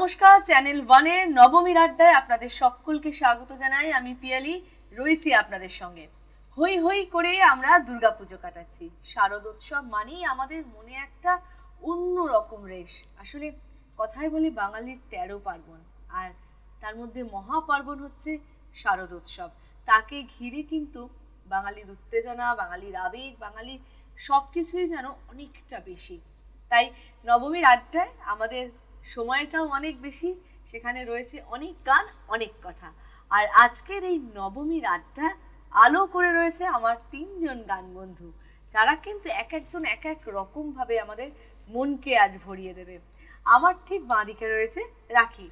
নমস্কার, চ্যানেল 1 এর নবমীর আড্ডায় আপনাদের সকলকে স্বাগত জানাই। আমি পিয়ালি রয়েছি আপনাদের সঙ্গে। হই হই করে আমরা দুর্গাপুজো কাটাচ্ছি। শারদোৎসব মানেই আমাদের মনে একটা অন্যরকম রেশ। আসলে কথায় বলি বাঙালির 13 পার্বণ, আর তার মধ্যে মহাপার্বণ হচ্ছে শারদোৎসব। তাকে ঘিরে কিন্তু বাঙালির উত্তেজনা, বাঙালির আবেগ, বাঙালির সব কিছুই যেন অনেকটা বেশি। তাই নবমীর আড্ডায় আমাদের সময়টাও অনেক বেশি, সেখানে রয়েছে অনেক গান, অনেক কথা। আর আজকের এই নবমীর আড্ডা আলো করে রয়েছে আমার 3 জন গান বন্ধু, যারা কিন্তু এক একজন এক এক রকম ভাবে আমাদের মনকে আজ ভরিয়ে দেবে। আমার ঠিক বাঁদিকে রয়েছে রাখি।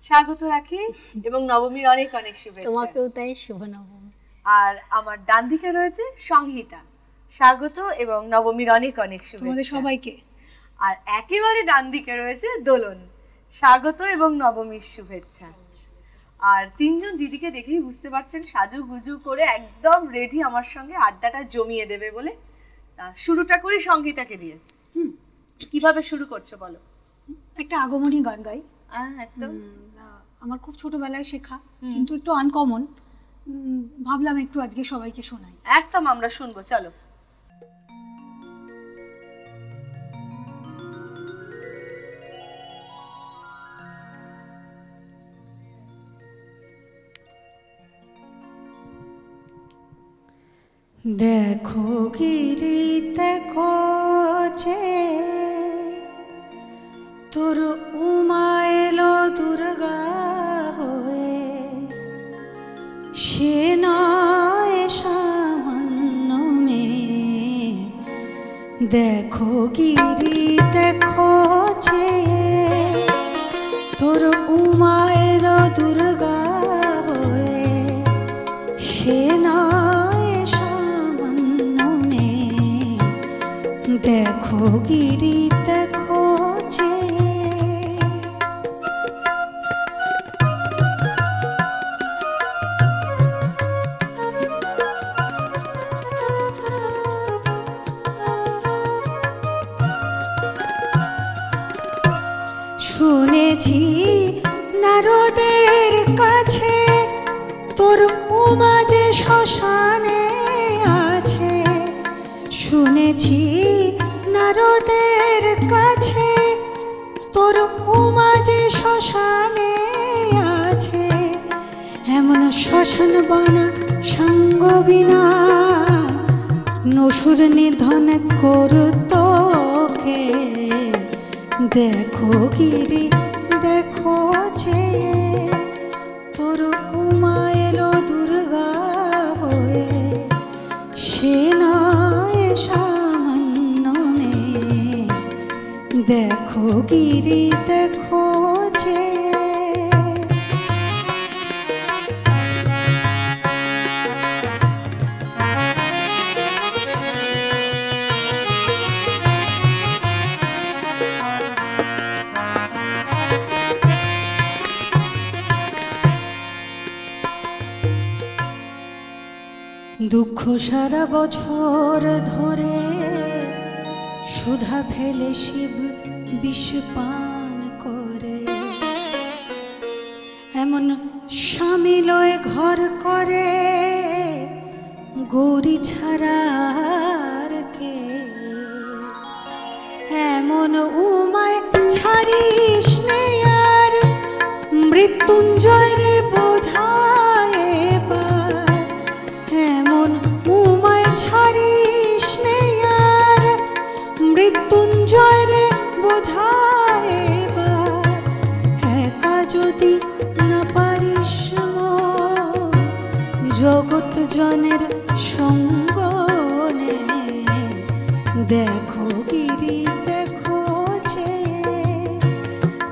স্বাগত রাখি, এবং নবমীর অনেক অনেক শুভেচ্ছা। তোমাকেও তাই শুভ নবমী। আর আমার ডান দিকে রয়েছে সংহিতা। স্বাগত এবং নবমীর অনেক অনেক শুভেচ্ছা তোমাদের সবাইকে। আর একেবারে ডান দিকে রয়েছে দোলন। স্বাগত এবং নবমীর শুভেচ্ছা। আর 3 জন দিদিকে দেখেই বুঝতে পারছেন সাজু গুজু করে একদম রেডি আমার সঙ্গে আড্ডাটা জমিয়ে দেবে বলে। তা শুরুটা করি সংগীতাকে দিয়ে। কিভাবে শুরু করছো বলো? একটা আগমনী গান গাই। একদম আমার খুব ছোটবেলায় শেখা, কিন্তু একটু আনকমন। ভাবলাম একটু আজকে সবাইকে শোনাই। একদম আমরা শুনবো, চলো। দেখো গিরি দেখো যে তোর উমা এলো দুর্গা হয়ে, সে নয় সামান্য মেয়ে। দেখো গিরি দেখো যে তোর উমা এলো দুর্গা হয়ে, সে নয় সামান্য মেয়ে। দেখো গিরি দেখো যে শুনেছি নারদের কাছে তোর উমা যে শ্মশানে আছে। শুনেছি নারদের কাছে তোর উমা যে শ্মশানে আছে। এমন শ্মশান বানা সাঙ্গ বিনা নসুর নিধন করতো কে। দেখো গিরি দেখো যে তোর উমা এলো দুর্গা হয়ে, সে নয় সামান্য মেয়ে। দেখো গিরি দেখো যে দুঃখ সারা বছর ধরে সুধা ফেলে শিব বিষ পান করে। এমন স্বামী লয়ে ঘর করে গৌরী ছাড়া আর কে। এমন উমায় ছাড়িস নে আর মৃত্যুঞ্জয় রে বোঝায় এবার। এমন উমায় ছাড়িস নে আর মৃত্যুঞ্জয় রে বোঝায় এবার। একা যদি না পারিস জগৎ জনের সঙ্গ নে। দেখো গিরি দেখো যে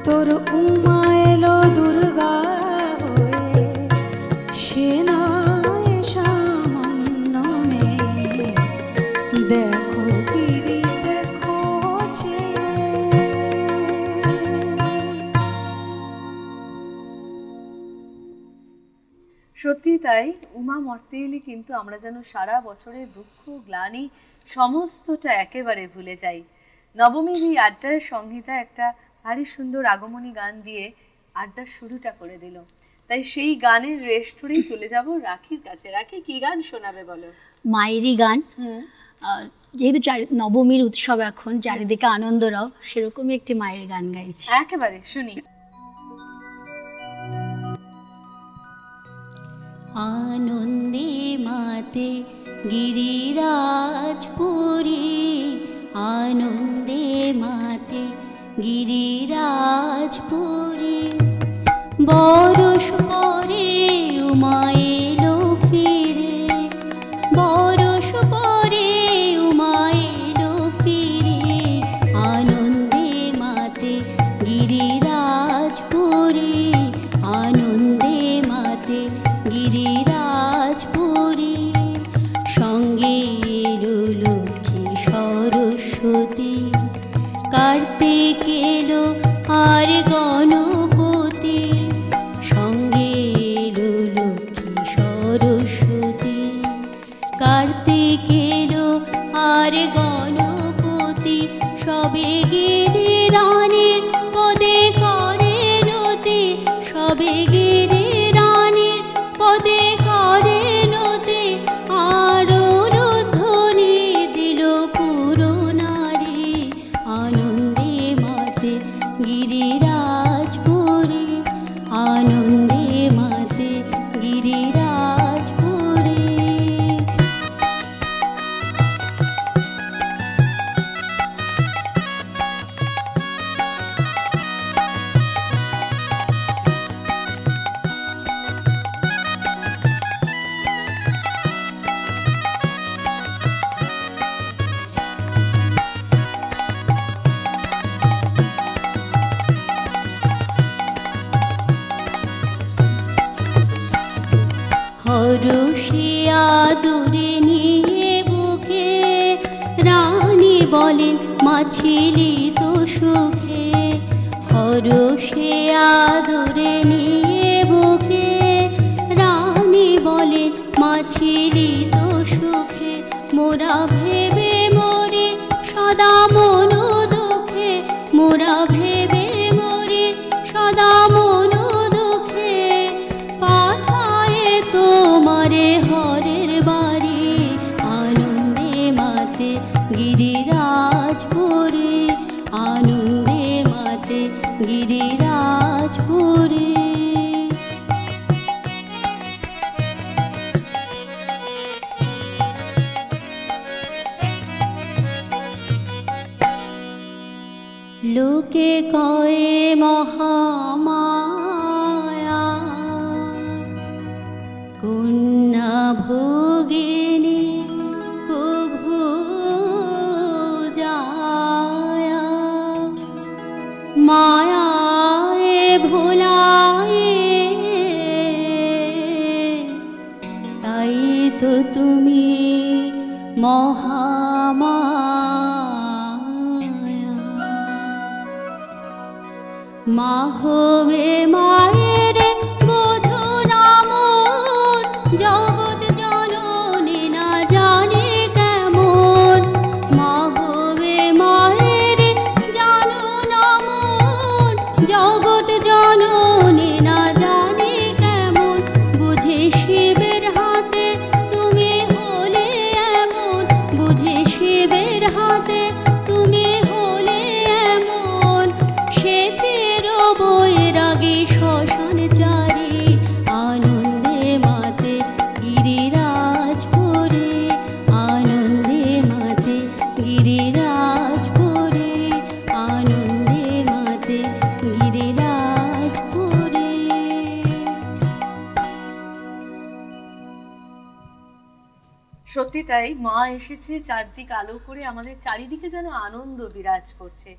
তোর উমা এলো দুর্গা হয়ে, সে নয় সামান্য মেয়ে। দেখো গিরি দেখো যে সত্যি তাই। উমা মর্তে এলে কিন্তু আমরা যেন সারা বছরের দুঃখ গ্লানি সমস্তটা একেবারে ভুলে যাই। নবমীর এই আড্ডার সংহিতা একটা ভারী সুন্দর আগমনী গান দিয়ে আড্ডার শুরুটা করে দিল। তাই সেই গানের রেশ ধরেই চলে যাব রাখির কাছে। রাখি, কি গান শোনাবে বলো? মায়েরই গান। যেহেতু নবমীর উৎসব, এখন চারিদিকে আনন্দরাও, সেরকমই একটি মায়ের গান গাইছি। একেবারে শুনি। আনন্দে মাতে গিরিরাজপুরী, আনন্দে মাতে গিরিরাজপুরী, বরষ পরে উমা এলো ফিরে, বরষ পরে উমা এলো ফিরে, আনন্দে মাতে গিরিরাজপুরী, আনন্দে মাতে গিরিরাজপুরী, সঙ্গে এলো লক্ষ্মী সরস্বতী, কার্তিক এলো আর গণপতি, সঙ্গে এলো লক্ষ্মী সরস্বতী, কার্তিক এলো আর গণপতি, সবে গিরি রানীর পদে করে নতি, সবে গিরি রানীর পদে করে নতি, আরো ধ্বনি দিল পুরো নারী, আনন্দে মাতে গিরিরাজপুরী, আনন্দে মাতে গিরিরাজপুরী। হরষিয়া দূরে নিয়ে বুকে, রানী বলেন মা ছিলি তো সুখে, হরষিয়া দূরে নিয়ে বুকে, রানী বলেন মা ছিলি তো সুখে, মোরা ভেবে মরি সদা মন দুঃখে, মোরা ভেবে মরি সদা মন দুঃখে, পাঠায় তোমারে হরের বাড়ি, আনন্দে মাতে গিরিরাজপুরী, আনন্দে মাতে গিরিরাজপুরী। লোকে কয়ে মহামায়া, কন্যা ভোগিনী কভু যায়া, মায়ায় ভোলায়ে, তাই তো তুমি মহামায়া, মা হবে মায়ের বোঝো না মন, জগৎ জননী না জানে কেমন, মা হবে মায়ের জানো না মন, জগৎ জননী না জানে কেমন, বুঝে শিবের হাতে তুমি হলে এমন, বুঝে শিবের হাতে তুমি হলে এমন, সে চির বৈরাগী শ্মশান চারি, আনন্দে মাতে গিরিরাজপুরী, আনন্দে মাতে গিরিরাজপুরী, আনন্দে মাতে গিরিরাজপুরী। সত্যি তাই, মা এসেছে চারদিক আলো করে, আমাদের চারিদিকে যেন আনন্দ বিরাজ করছে।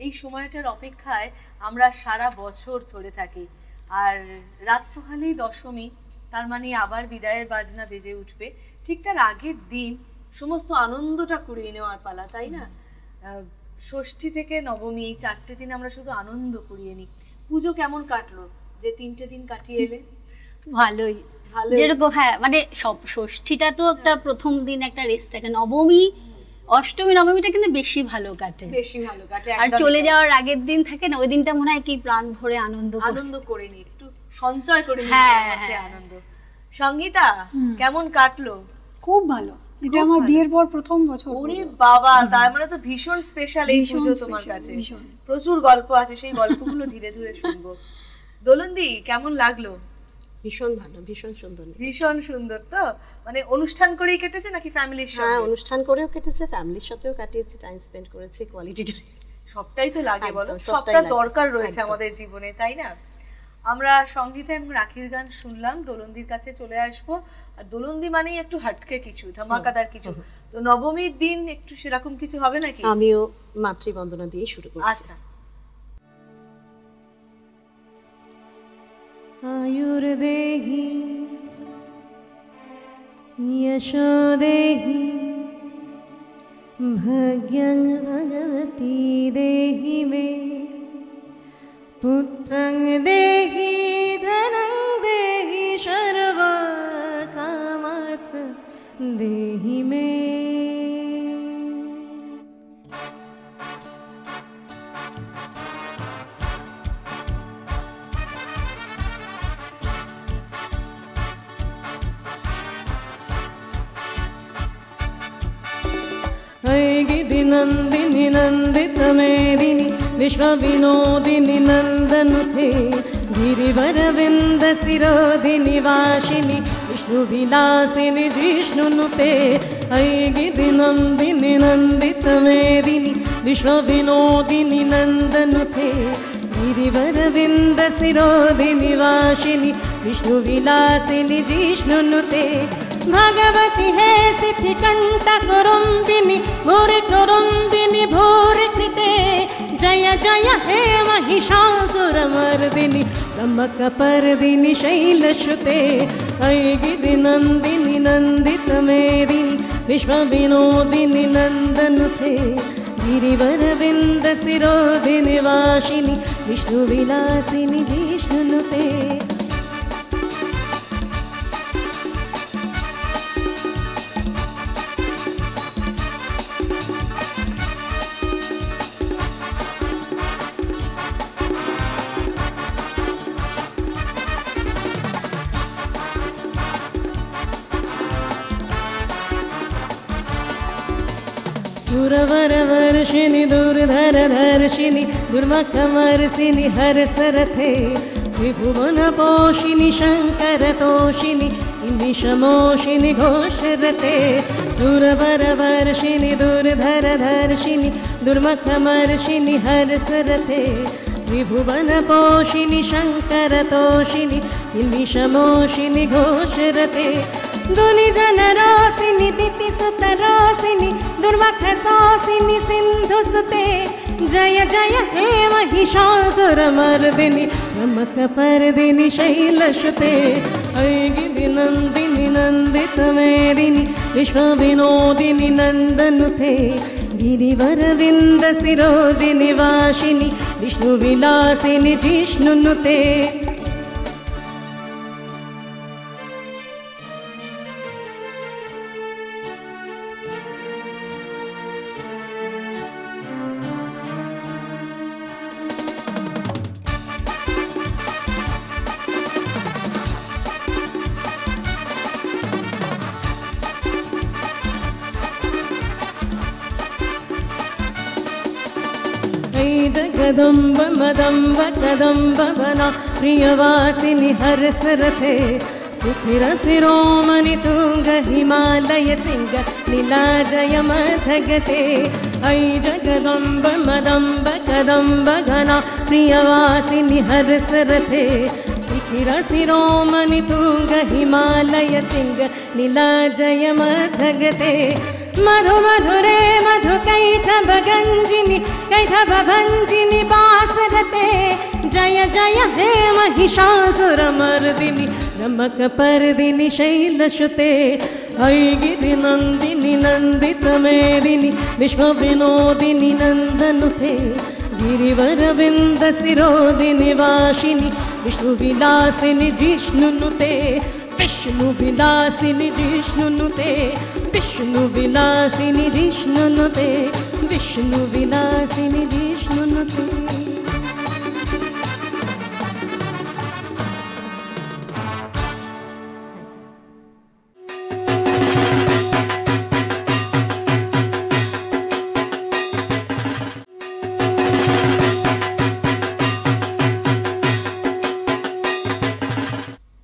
এই সময়টার অপেক্ষায় আমরা সারা বছর ধরে থাকি। আর রাত পোহালেই দশমী, তার মানে আবার বিদায়ের বাজনা বেজে উঠবে। ঠিক তার আগের দিন সমস্ত আনন্দটা কুড়িয়ে নেওয়ার পালা, তাই না? ষষ্ঠী থেকে নবমী, এই 4টে দিন আমরা শুধু আনন্দ কুড়িয়ে নিই। পুজো কেমন কাটলো যে 3টে দিন কাটিয়ে এলে? ভালোই, যেরকম, হ্যাঁ, মানে সব ষষ্ঠীটা তো একটা প্রথম দিন একটা রেস্ট থাকে, নবমী অষ্টমী নবমীটা কিন্তু বেশি ভালো কাটে, বেশি ভালো কাটে, আর একদমই চলে তাই। যাওয়ার আগের দিন থাকে না, ওই দিনটা মনে হয় কি প্রাণ ভরে আনন্দ করি। আনন্দ করে নি, একটু সঞ্চয় করে নি হ্যাঁ, মনের মধ্যে হ্যাঁ। আনন্দ। সঙ্গীতা কেমন কাটলো? খুব ভালো, এটা আমার বিয়ের পর প্রথম বছর। ওরে বাবা, তার মানে তো ভীষণ স্পেশাল এই ভীষণ পুজো তোমার special, কাছে। ভীষণ। প্রচুর গল্প আছে, সেই গল্পগুলো ধীরে ধীরে শুনবো। দোলনদি কেমন লাগলো? ভীষণ ভালো, ভীষণ সুন্দর। ভীষণ সুন্দর। তো মানে অনুষ্ঠান করেই কেটেছে নাকি ফ্যামিলির হ্যাঁ, সঙ্গে? অনুষ্ঠান করেও কেটেছে, ফ্যামিলির সাথেও কাটিয়েছি, টাইম স্পেন্ড করেছি, কোয়ালিটি টাইম। সবটাই তো লাগে বলো, একদম, সবটাই সবটা লাগে। দরকার রয়েছে একদম। আমাদের জীবনে, তাই না? আমরা সঙ্গীতা এবং রাখির গান শুনলাম, দোলন্দির কাছে চলে আসবো। আর দোলন্দি মানেই একটু হাটকে কিছু, ধামাকাদার কিছু। তো নবমীর দিন একটু সেরকম কিছু হবে নাকি? আমিও মাতৃবন্দনা দিয়ে শুরু করছি। আচ্ছা। आयुर्देहि यशो देहि भाग्यं भगवती देहि मे पुत्रं देहि धनं देहि सर्वकामार्थ देहि मे। ऐगिति नन्दिनि नन्दितमेदिनि विश्वविनोदिनि नन्दनुते गिरिवरविन्दशिरोधिनि वासिनि विष्णुविलासिनि जिष्णुनुते। ऐगिति नन्दिनि नन्दितमेदिनि विश्वविनोदिनि नन्दनुते गिरिवरविन्दशिरोधिनि वासिनि विष्णुविलासिनि जिष्णुनुते। भगवती हे सिद्धिकण्ठकुरुम्बिनि भूरिकुरुम्बिनि भूरिकृते जय जय हे महिषासुरमर्दिनि रमकपर्दिनि शैलश्रुते। ऐगिरि नन्दिनि नन्दितमेदिनि विश्वविनोदिनि नन्दनुते गिरिवरविन्दशिरोधिनि वासिनि विष्णुविलासिनि जिष्णुनुते। सुरवरवर्षिणि दुर्धरधर्षिणि दुर्मखमर्षिणि हर्षरथे त्रिभुवनपोषिणि शङ्करतोषिणि निशमोषिनि घोषरथे। सुरवरवर्षिणि दुर्धरधर्षिणि दुर्मखमर्षिनि हर्षरथे त्रिभुवनपोषिनि शङ्करतोषिनि निशमोषिनि घोषरथे। दुनिजनरोसिनि दितिसुतरोसिनि दुर्मखसोसिनि सिन्धुसुते जय जय हे महिषासुरमर्दिनि रमकपर्दिनि शैलश्रुते। ऐगिरि नन्दिनि नन्दितमेदिनि विश्वविनोदिनि नन्दनुते गिरिवरविन्दशिरोधिनि वासिनि विष्णुविलासिनि जिष्णुनुते। जगदम्ब मदम्ब कदम्ब वना प्रियवासिनि हर्षरथे सुखिरशिरोमणि तुंग हिमालय सिंह नीलाजय मथगते। ऐ जगदम्ब मदम्ब कदम्ब घना प्रियवासिनि हर्षरथे सुखिरशिरोमणि तुंग हिमालय सिंह नीलाजय मथगते। मधु मधुरे मधु कैठभ गंजिनि कैठभ भंजिनि बासरते जय जय हे महिषासुरमर्दिनि रमकपर्दिनि शैलश्रुते। ऐगिरि नन्दिनि नन्दितमेदिनि विश्वविनोदिनि नन्दनुते गिरिवरविन्दशिरोधिनि वासिनि विष्णुविलासिनि जिष्णुनुते विष्णु विलासिनी जिष्णुनुते विष्णु विलासिनी जिष्णुनुते विष्णु विलासिनी जिष्णुनुते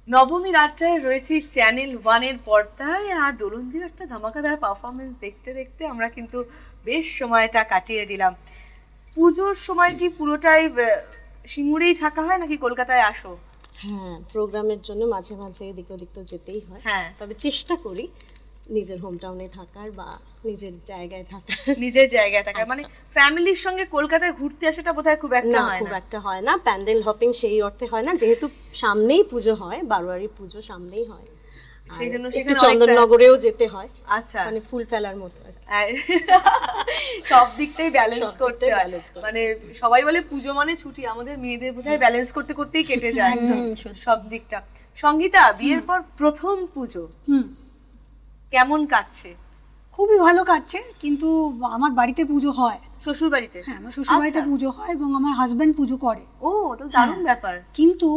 নবমীর আড্ডায় রয়েছে চ্যানেল 1-এর পর্দায়, আর দোলনদির একটা ধামাকাদার পারফরমেন্স দেখতে দেখতে আমরা কিন্তু বেশ সময়টা কাটিয়ে দিলাম। পুজোর সময় কি পুরোটাই সিঙ্গুরেই থাকা হয় নাকি কলকাতায় আসো? হ্যাঁ, প্রোগ্রামের জন্য মাঝে মাঝে এদিক ওদিক তো যেতেই হয়। হ্যাঁ। তবে চেষ্টা করি নিজের হোম টাউনে থাকার বা নিজের জায়গায় থাকার। নিজের জায়গায় থাকার, মানে ফ্যামিলির সঙ্গে কলকাতায় ঘুরতে আসাটা বোধহয় খুব একটা না, হয় খুব না। একটা হয় না। প্যান্ডেল হপিং সেই অর্থে হয় না, যেহেতু সামনেই পুজো হয়, বারোয়ারি পুজো সামনেই হয়, সেই জন্য একটু সেখানে চন্দননগরেও যেতে হয়। আচ্ছা, মানে ফুল ফেলার মতো আর কি। সব দিকটাই ব্যালেন্স সব করতে দিকটাই হয়। balance করতে মানে সবাই বলে পুজো মানে ছুটি, আমাদের মেয়েদের বোধহয় ব্যালেন্স করতে করতেই কেটে যায় একদম সব দিকটা। সঙ্গীতা, বিয়ের পর প্রথম পুজো কেমন কাটছে? খুবই ভালো কাটছে, কিন্তু আমার বাড়িতে পুজো হয়। শ্বশুর বাড়িতে? হ্যাঁ, আমার শ্বশুর বাড়িতে পুজো হয় এবং আমার হাজব্যান্ড পুজো করে। ও, তো দারুণ ব্যাপার। কিন্তু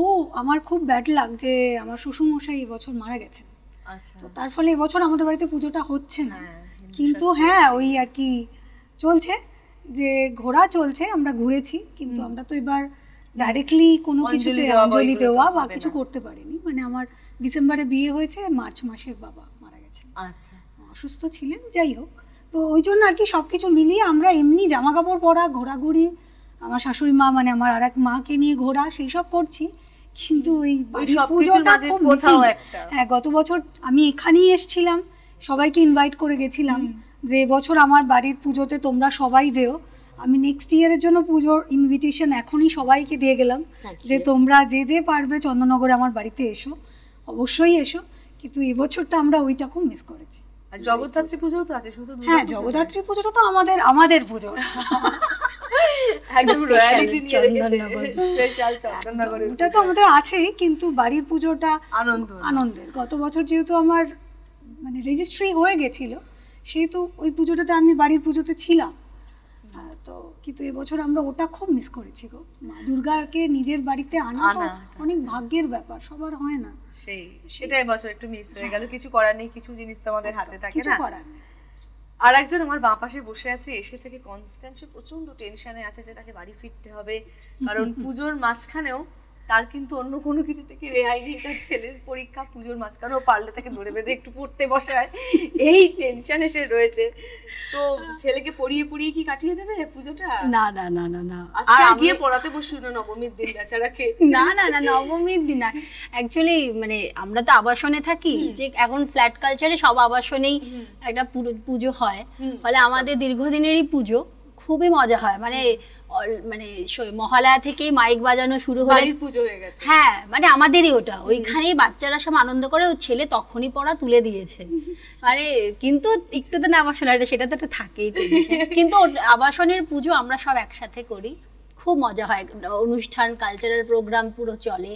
আমার খুব ব্যাড লাগ যে আমার শ্বশুরমশাই এবছর মারা গেছেন। আচ্ছা, তো তার ফলে এবছর আমাদের বাড়িতে পুজোটা হচ্ছে না। হ্যাঁ, কিন্তু হ্যাঁ, ওই আর কি চলছে, যে ঘোরা চলছে, আমরা ঘুরেছি, কিন্তু আমরা তো এবার ডাইরেক্টলি কোনো কিছুতে দেওয়া বা অঞ্জলি ওইগুলো তো দেওয়া বা হবে কিছু না। করতে পারিনি। মানে আমার ডিসেম্বরে বিয়ে হয়েছে, মার্চ মাসে বাবা মারা গেছেন, আচ্ছা, অসুস্থ ছিলেন, যাই হোক। তো ওই জন্য আর কি সব কিছু মিলিয়ে আমরা এমনি জামা কাপড় পরা, ঘোরাঘুরি, আমার শাশুড়ি মা মানে আমার আর এক মাকে নিয়ে ঘোরা, সেই সব করছি। কিন্তু ওই বাড়ির সবকিছুর পুজোটা মাঝে খুব কোথাও missing। একটা। হ্যাঁ, গত বছর আমি এখানেই এসেছিলাম, সবাইকে ইনভাইট করে গেছিলাম যে এবছর আমার বাড়ির পুজোতে তোমরা সবাই যেও। আমি নেক্সট ইয়ারের জন্য পুজোর ইনভিটেশন এখনই সবাইকে দিয়ে গেলাম যে তোমরা যে যে পারবে চন্দননগরে আমার বাড়িতে এসো, অবশ্যই এসো। কিন্তু এবছরটা আমরা ওইটা খুব মিস করেছি। আর জগদ্ধাত্রী পুজোও তো আছে, শুধু দুর্গা হ্যাঁ, পুজো নয়। জগদ্ধাত্রী পুজোটা তো আমাদের পুজো। একদম রয়্যালিটি নিয়ে রেখেছে, চন্দননগর। স্পেশাল চন্দননগরের ওটা তো আমাদের আছেই, কিন্তু বাড়ির পুজোটা আনন্দ। আনন্দের। গত বছর যেহেতু আমার মানে রেজিস্ট্রি হয়ে গেছিল, সেহেতু ওই পুজোটাতে আমি বাড়ির পুজোতে ছিলাম। তো কিন্তু এবছর আমরা ওটা খুব মিস করেছি গো। মা দুর্গাকে নিজের বাড়িতে আনা তো অনেক ভাগ্যের ব্যাপার, সবার হয় না। সেটাই বছর একটু মিস হয়ে গেল। কিছু করার নেই, কিছু জিনিস তো আমাদের হাতে থাকে কিছু না। করার নেই। আর একজন আমার বাঁ পাশে বসে আছে, এসে থেকে কনস্ট্যান্ট সে প্রচন্ড টেনশনে আছে যে তাকে বাড়ি ফিরতে হবে, কারণ পুজোর মাঝখানেও তার কিন্তু অন্য কোনো কিছু থেকে রেহাই নেই। তার ছেলের পরীক্ষা, পুজোর মাঝখানেও পারলে তাকে ধরে বেঁধে একটু পড়তে বসায়, এই টেনশনে সে রয়েছে। তো ছেলেকে পড়িয়ে পড়িয়ে কি কাটিয়ে দেবে পুজোটা? না না না না না, আজকে গিয়ে পড়াতে বসি না নবমীর দিন বেচারাকে। না না না, নবমীর দিন না। অ্যাকচুয়ালি মানে আমরা তো আবাসনে থাকি, যে এখন ফ্ল্যাট কালচারে সব আবাসনেই একটা পুজো হয়, ফলে আমাদের দীর্ঘদিনেরই পুজো খুবই মজা হয়। মানে মানে মহালয়া থেকেই মাইক বাজানো শুরু হয়ে বাড়ির পুজো হয়ে গেছে। হ্যাঁ, মানে আমাদেরই ওটা, ওইখানেই বাচ্চারা সব আনন্দ করে। ও ছেলে তখনই পড়া তুলে দিয়েছে, মানে কিন্তু একটু তো না আবাসনের সেটা তো একটা থাকেই tension। কিন্তু আবাসনের পুজো আমরা সব একসাথে করি, খুব মজা হয়। অনুষ্ঠান, কালচারাল প্রোগ্রাম পুরো চলে,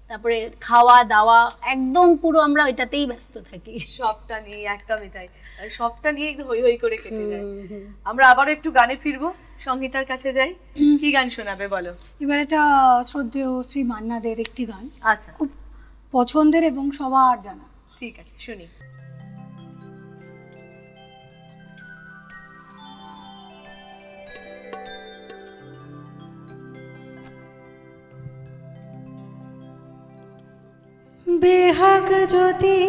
তারপরে খাওয়া দাওয়া একদম পুরো আমরা ওইটাতেই ব্যস্ত থাকি। সবটা নিয়ে, একদমই তাই, সবটা নিয়ে একটু হই হই করে কেটে যায়। আমরা আবারও একটু গানে ফিরবো, সঙ্গীতার কাছে যাই। কি গান শোনাবে বলো? এবার এটা শ্রদ্ধেয় শ্রী মান্নাদের একটি গান, আচ্ছা, খুব পছন্দের এবং সবার জানা। ঠিক আছে, শুনি। বেহাগ যদি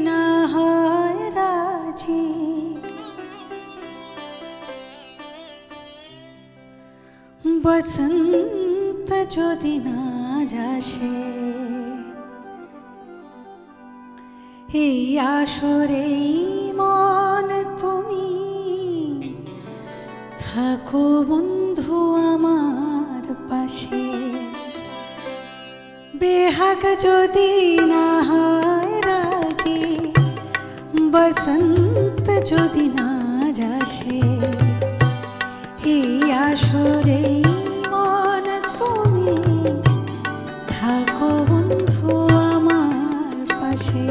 না হয় রাজি, বসন্ত যদি না যাসে, এই আসরে মন তুমি থাকো বন্ধু আমার পাশে। বেহাগ যদি না হয় রাজি, বসন্ত যদি না যাসে, এই আসরে মন তুমি থাকো বন্ধু আমার পাশে। পাশে।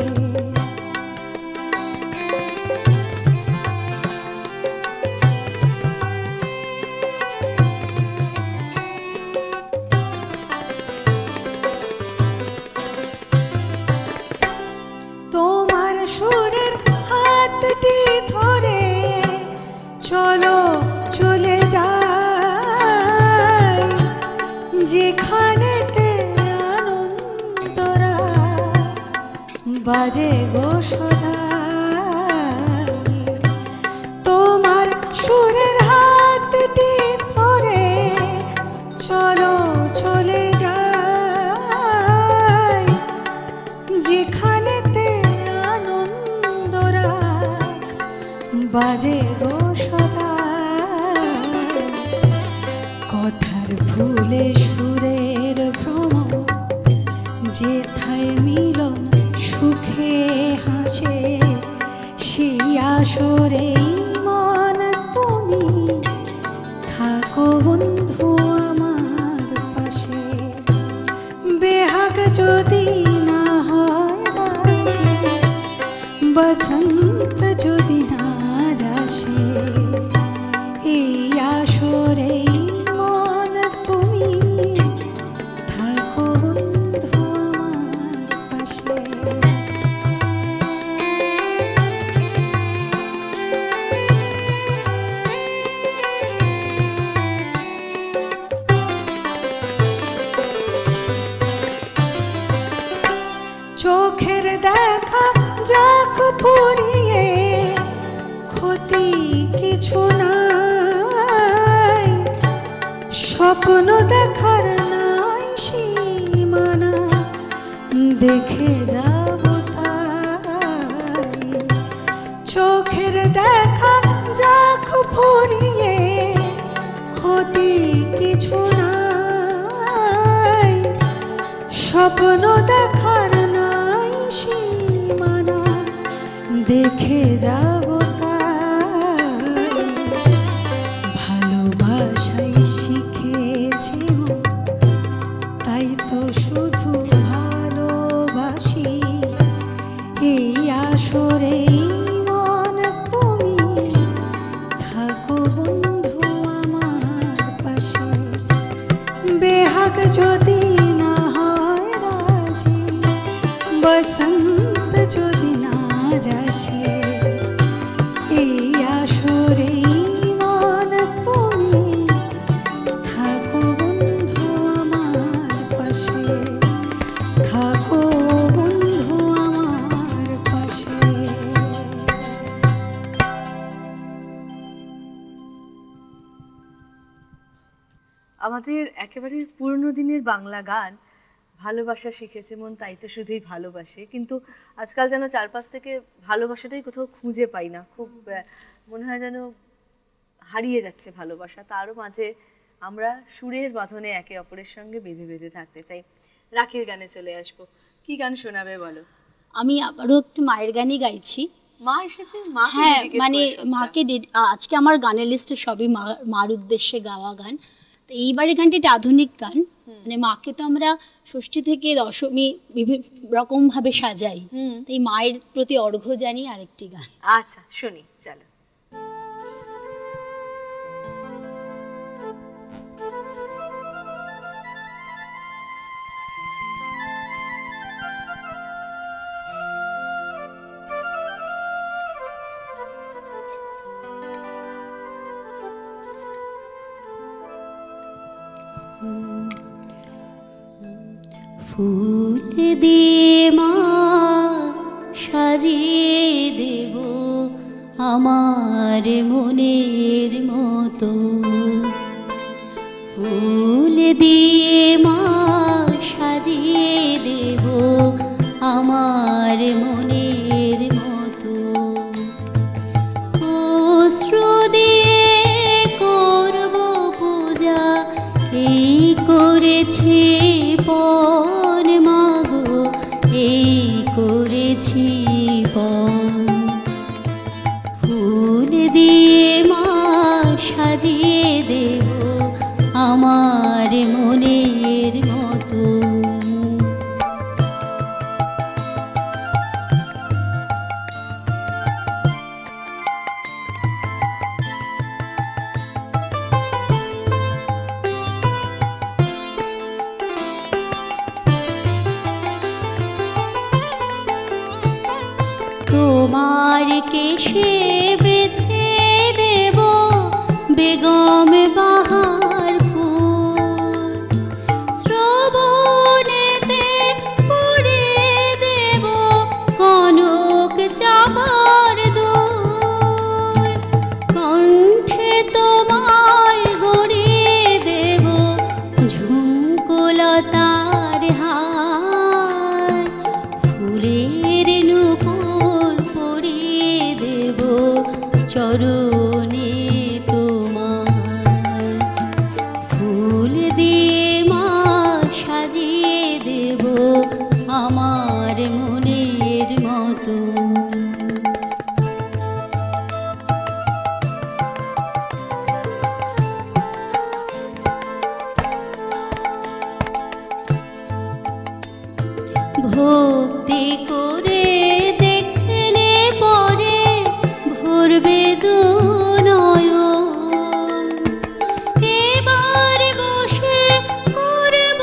তোমার সুরের হাতটি ধরে চলো চলে যাই, যেখানেতে আনন্দরা বাজে গো সদাই। তোমার সুরের হাতটি ধরে চলো চলে যাই, যেখানেতে আনন্দরা বাজে গো সদাই। কথার ভুলে সুরের ভ্রম, যেথায় মিলন সুখে হাসে, সেই আসরেই মন তুমি থাকো বন্ধু আমার পাশে। বেহাগ যদি না হয় রাজি, বসন্ত যদি না যাসে, এই আসরেই মন তুমি থাকো বন্ধু আমার পাশে। চোখের দেখা যাক ফুরিয়ে, ক্ষতি কিছু নাই, স্বপ্ন দেখার নাই সীমানা, দেখে যাব তাই। চোখের দেখা যাক ফুরিয়ে, ক্ষতি কিছু নাই, স্বপ্ন দেখার নাই সীমানা, দেখে যাব তাই। ভালোবাসাই শিখেছি মন, তাই তো শুধু ভালোবাসি, এই আসরেই মন তুমি থাকো বন্ধু আমার পাশে। বেহাগ যদি না হয় রাজি, বসন্ত যদি না যাসে, এই আসরেই মন তুমি থাকো বন্ধু আমার পাশে, থাকো বন্ধু আমার পাশে। আমাদের একেবারে পুরনো দিনের বাংলা গান, ভালোবাসা শিখেছে মন তাই তো শুধুই ভালোবাসে, কিন্তু আজকাল যেন চারপাশ থেকে ভালোবাসাটাই কোথাও খুঁজে পাই না। খুব মনে হয় যেন হারিয়ে যাচ্ছে ভালোবাসা। তারও মাঝে আমরা সুরের বাঁধনে একে অপরের সঙ্গে বেঁধে বেঁধে থাকতে চাই। রাখির গানে চলে আসবো, কি গান শোনাবে বলো? আমি আবারও একটু মায়ের গানই গাইছি। মা এসেছে, মা হ্যাঁ, মানে মাকে আজকে আমার গানের লিস্টে সবই মার উদ্দেশ্যে গাওয়া গান। তো এইবারে গানটি একটা আধুনিক গান, মানে মাকে তো আমরা ষষ্ঠী থেকে দশমী বিভিন্ন রকম ভাবে সাজাই, তো এই মায়ের প্রতি অর্ঘ্য জানি আরেকটি গান। আচ্ছা শুনি, চলো। ফুল দিয়ে মা সাজিয়ে দেব আমার মনের মতো, ফুল দিয়ে মা সাজিয়ে দেব আমার মনের মতো, অশ্রু দিয়ে করব পূজা এই করেছি পণ মাগো, এই করেছি পণ। ফুল দিয়ে মা সাজিয়ে দেব আমার মনের মতো। তোমার কেশে বেঁধে দেব বেগম বাহার ফুল, শ্রবণেতে পড়িয়ে দেব কনক চাপার দুল, কণ্ঠে তোমায় গড়িয়ে দেব ঝুমকোলতার হার, ফুলের নূপুর পরিয়ে দেব চরণে তোমার, ফুল দিয়ে মা সাজিয়ে দেব আমার মনের মতো। ভক্তি করে দেখলে পরে ভরবে দু নয়ন, এবার বসে করব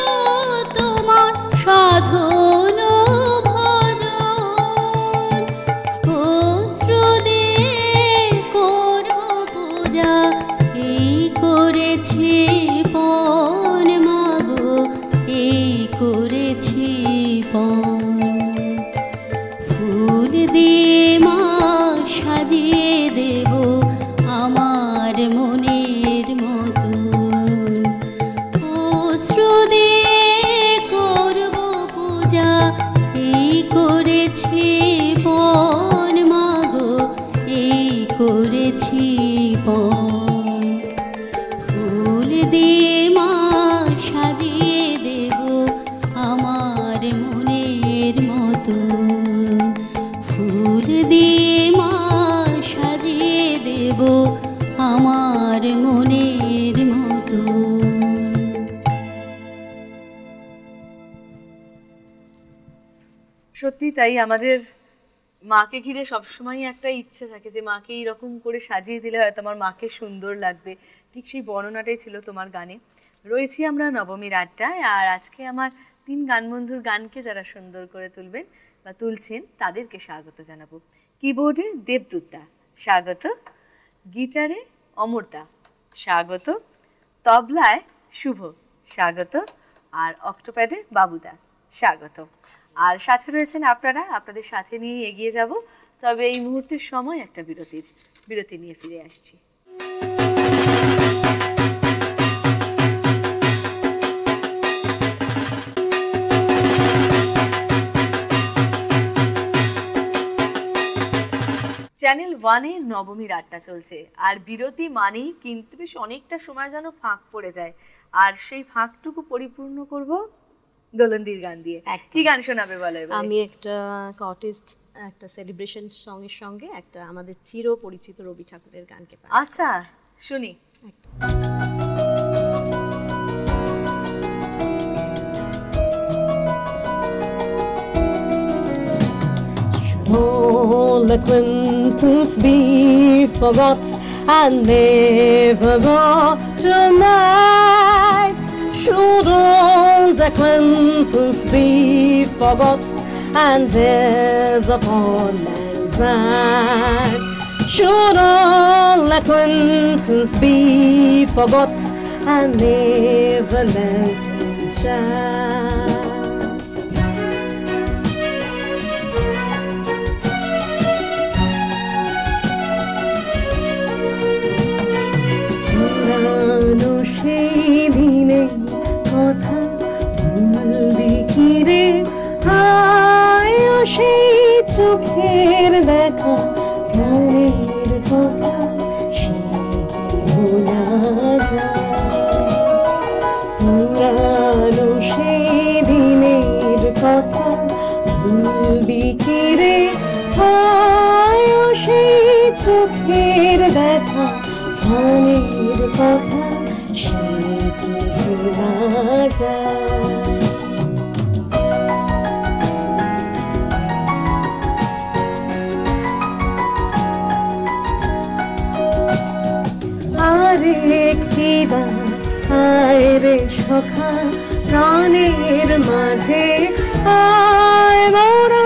তোমার সাধন ভজন, অশ্রু দিয়ে করব পূজা এই করেছি পণ মাগো, এই করেছি পণ, ফুল দিয়ে মা সাজিয়ে দেব আমার মনের মতন, অশ্রু দিয়ে করব পূজা এই করেছি পণ মাগো, এই করেছি পণ, ফুল দিয়ে মা সাজিয়ে দেব আমার মনের মতন, ফুল দিয়ে মা সাজিয়ে দেব আমার মনের মতন। সত্যি তাই, আমাদের মাকে ঘিরে সবসময় একটা ইচ্ছে থাকে যে মাকে এইরকম করে সাজিয়ে দিলে হয়তো আমার মাকে সুন্দর লাগবে, ঠিক সেই বর্ণনাটাই ছিল তোমার গানে। রয়েছি আমরা নবমীর আড্ডায়, আর আজকে আমার 3 গানবন্ধুর গানকে যারা সুন্দর করে তুলবেন বা তুলছেন তাদেরকে স্বাগত জানাবো। কিবোর্ডে দেবদূতদা স্বাগত, গিটারে অমরদা স্বাগত, তবলায় শুভ স্বাগত, আর অক্টোপ্যাডে বাবুদা স্বাগত। আর সাথে রয়েছেন আপনারা, আপনাদের সাথে নিয়ে এগিয়ে যাব। তবে এই মুহূর্তের সময় একটা বিরতি নিয়ে ফিরে আসছি। চ্যানেল 1-এ নবমীর আড্ডা চলছে, আর বিরতি মানেই কিন্তু বেশ অনেকটা সময় যেন ফাঁক পড়ে যায়, আর সেই ফাঁকটুকু পরিপূর্ণ করব দোলনদির গান দিয়ে। কি গান শোনাবে বলো এবারে? আমি একটা কটেস্ট একটা সেলিব্রেশন সঙ্গের সঙ্গে একটা আমাদের চির পরিচিত রবি ঠাকুরের গানকে পাচ্ছি। আচ্ছা, শুনি। All acquaintance be forgot and never brought to mind. Should old acquaintance be forgot and there's a upon man's side? Should all acquaintance be forgot and never lets him shine? কথা ভুলবি কি রে, হায় সেই চোখের দেখা, গানের কথা সে ভোলা যায়। পুরানো সেই দিনের কথা ভুলবি কি রে, হায় সেই চোখের দেখা, গানের কথা সে কি ভোলা যায়। আরেকটি বার আয় রে সখা প্রাণের মাঝে, আয় মোরা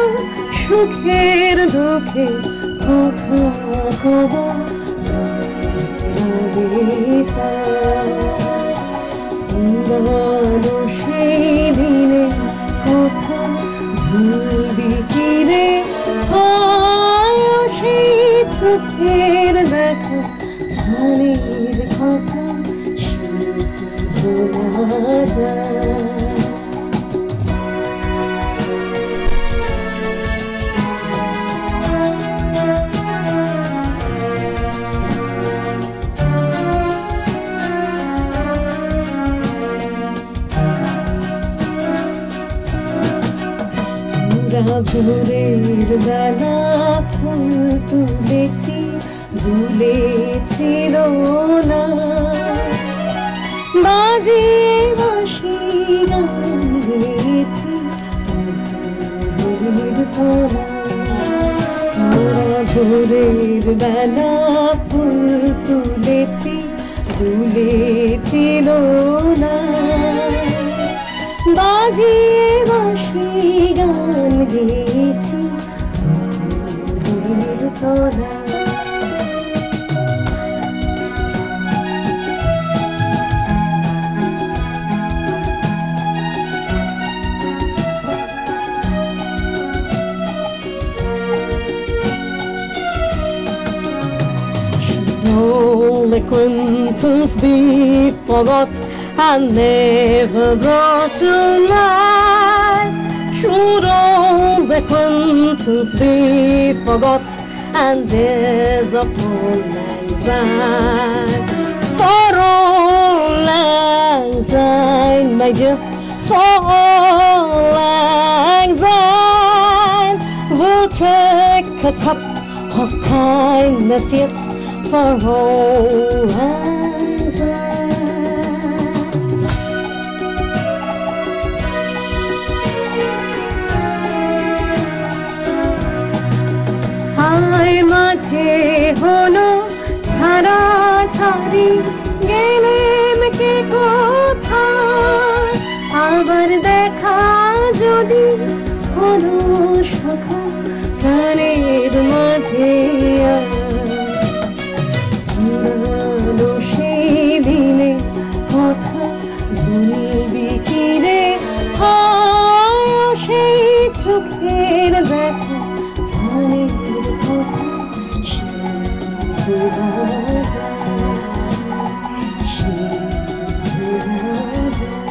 সুখের দুঃখে কথা কব পুরানো সেই দিনে কথা ভুলবি কিরে সেই চোখের দেখা ধানের কথা ভোলা যায় ভোরের বেলা ফুল তুলেছি ভুলেছিল না বাজিয়ে বাঁশি গান গেয়েছি ভোরের তলা ভোরের বেলা ফুল তুলেছি ভুলেছিল না বাজিয়ে বাঁশি গান গেয়েছি ভোরের তলা Only acquaintance be forgot and never brought to light. Should all the acquaintance be forgot and there's a full anxiety for all anxiety, my dear, for all anxiety. We'll take a cup of kindness yet for all anxiety. হায় মাঝে হলো ছাড়া ছাড়ি গেলেম কে কোথায় আবার দেখা যদি হলো সখা প্রাণের মাঝে পুরানো সেই দিনে কথা ভুলবি কিরে সেই চোখের দেখা ধানের কথা ভোলা যায় ভোলা যায়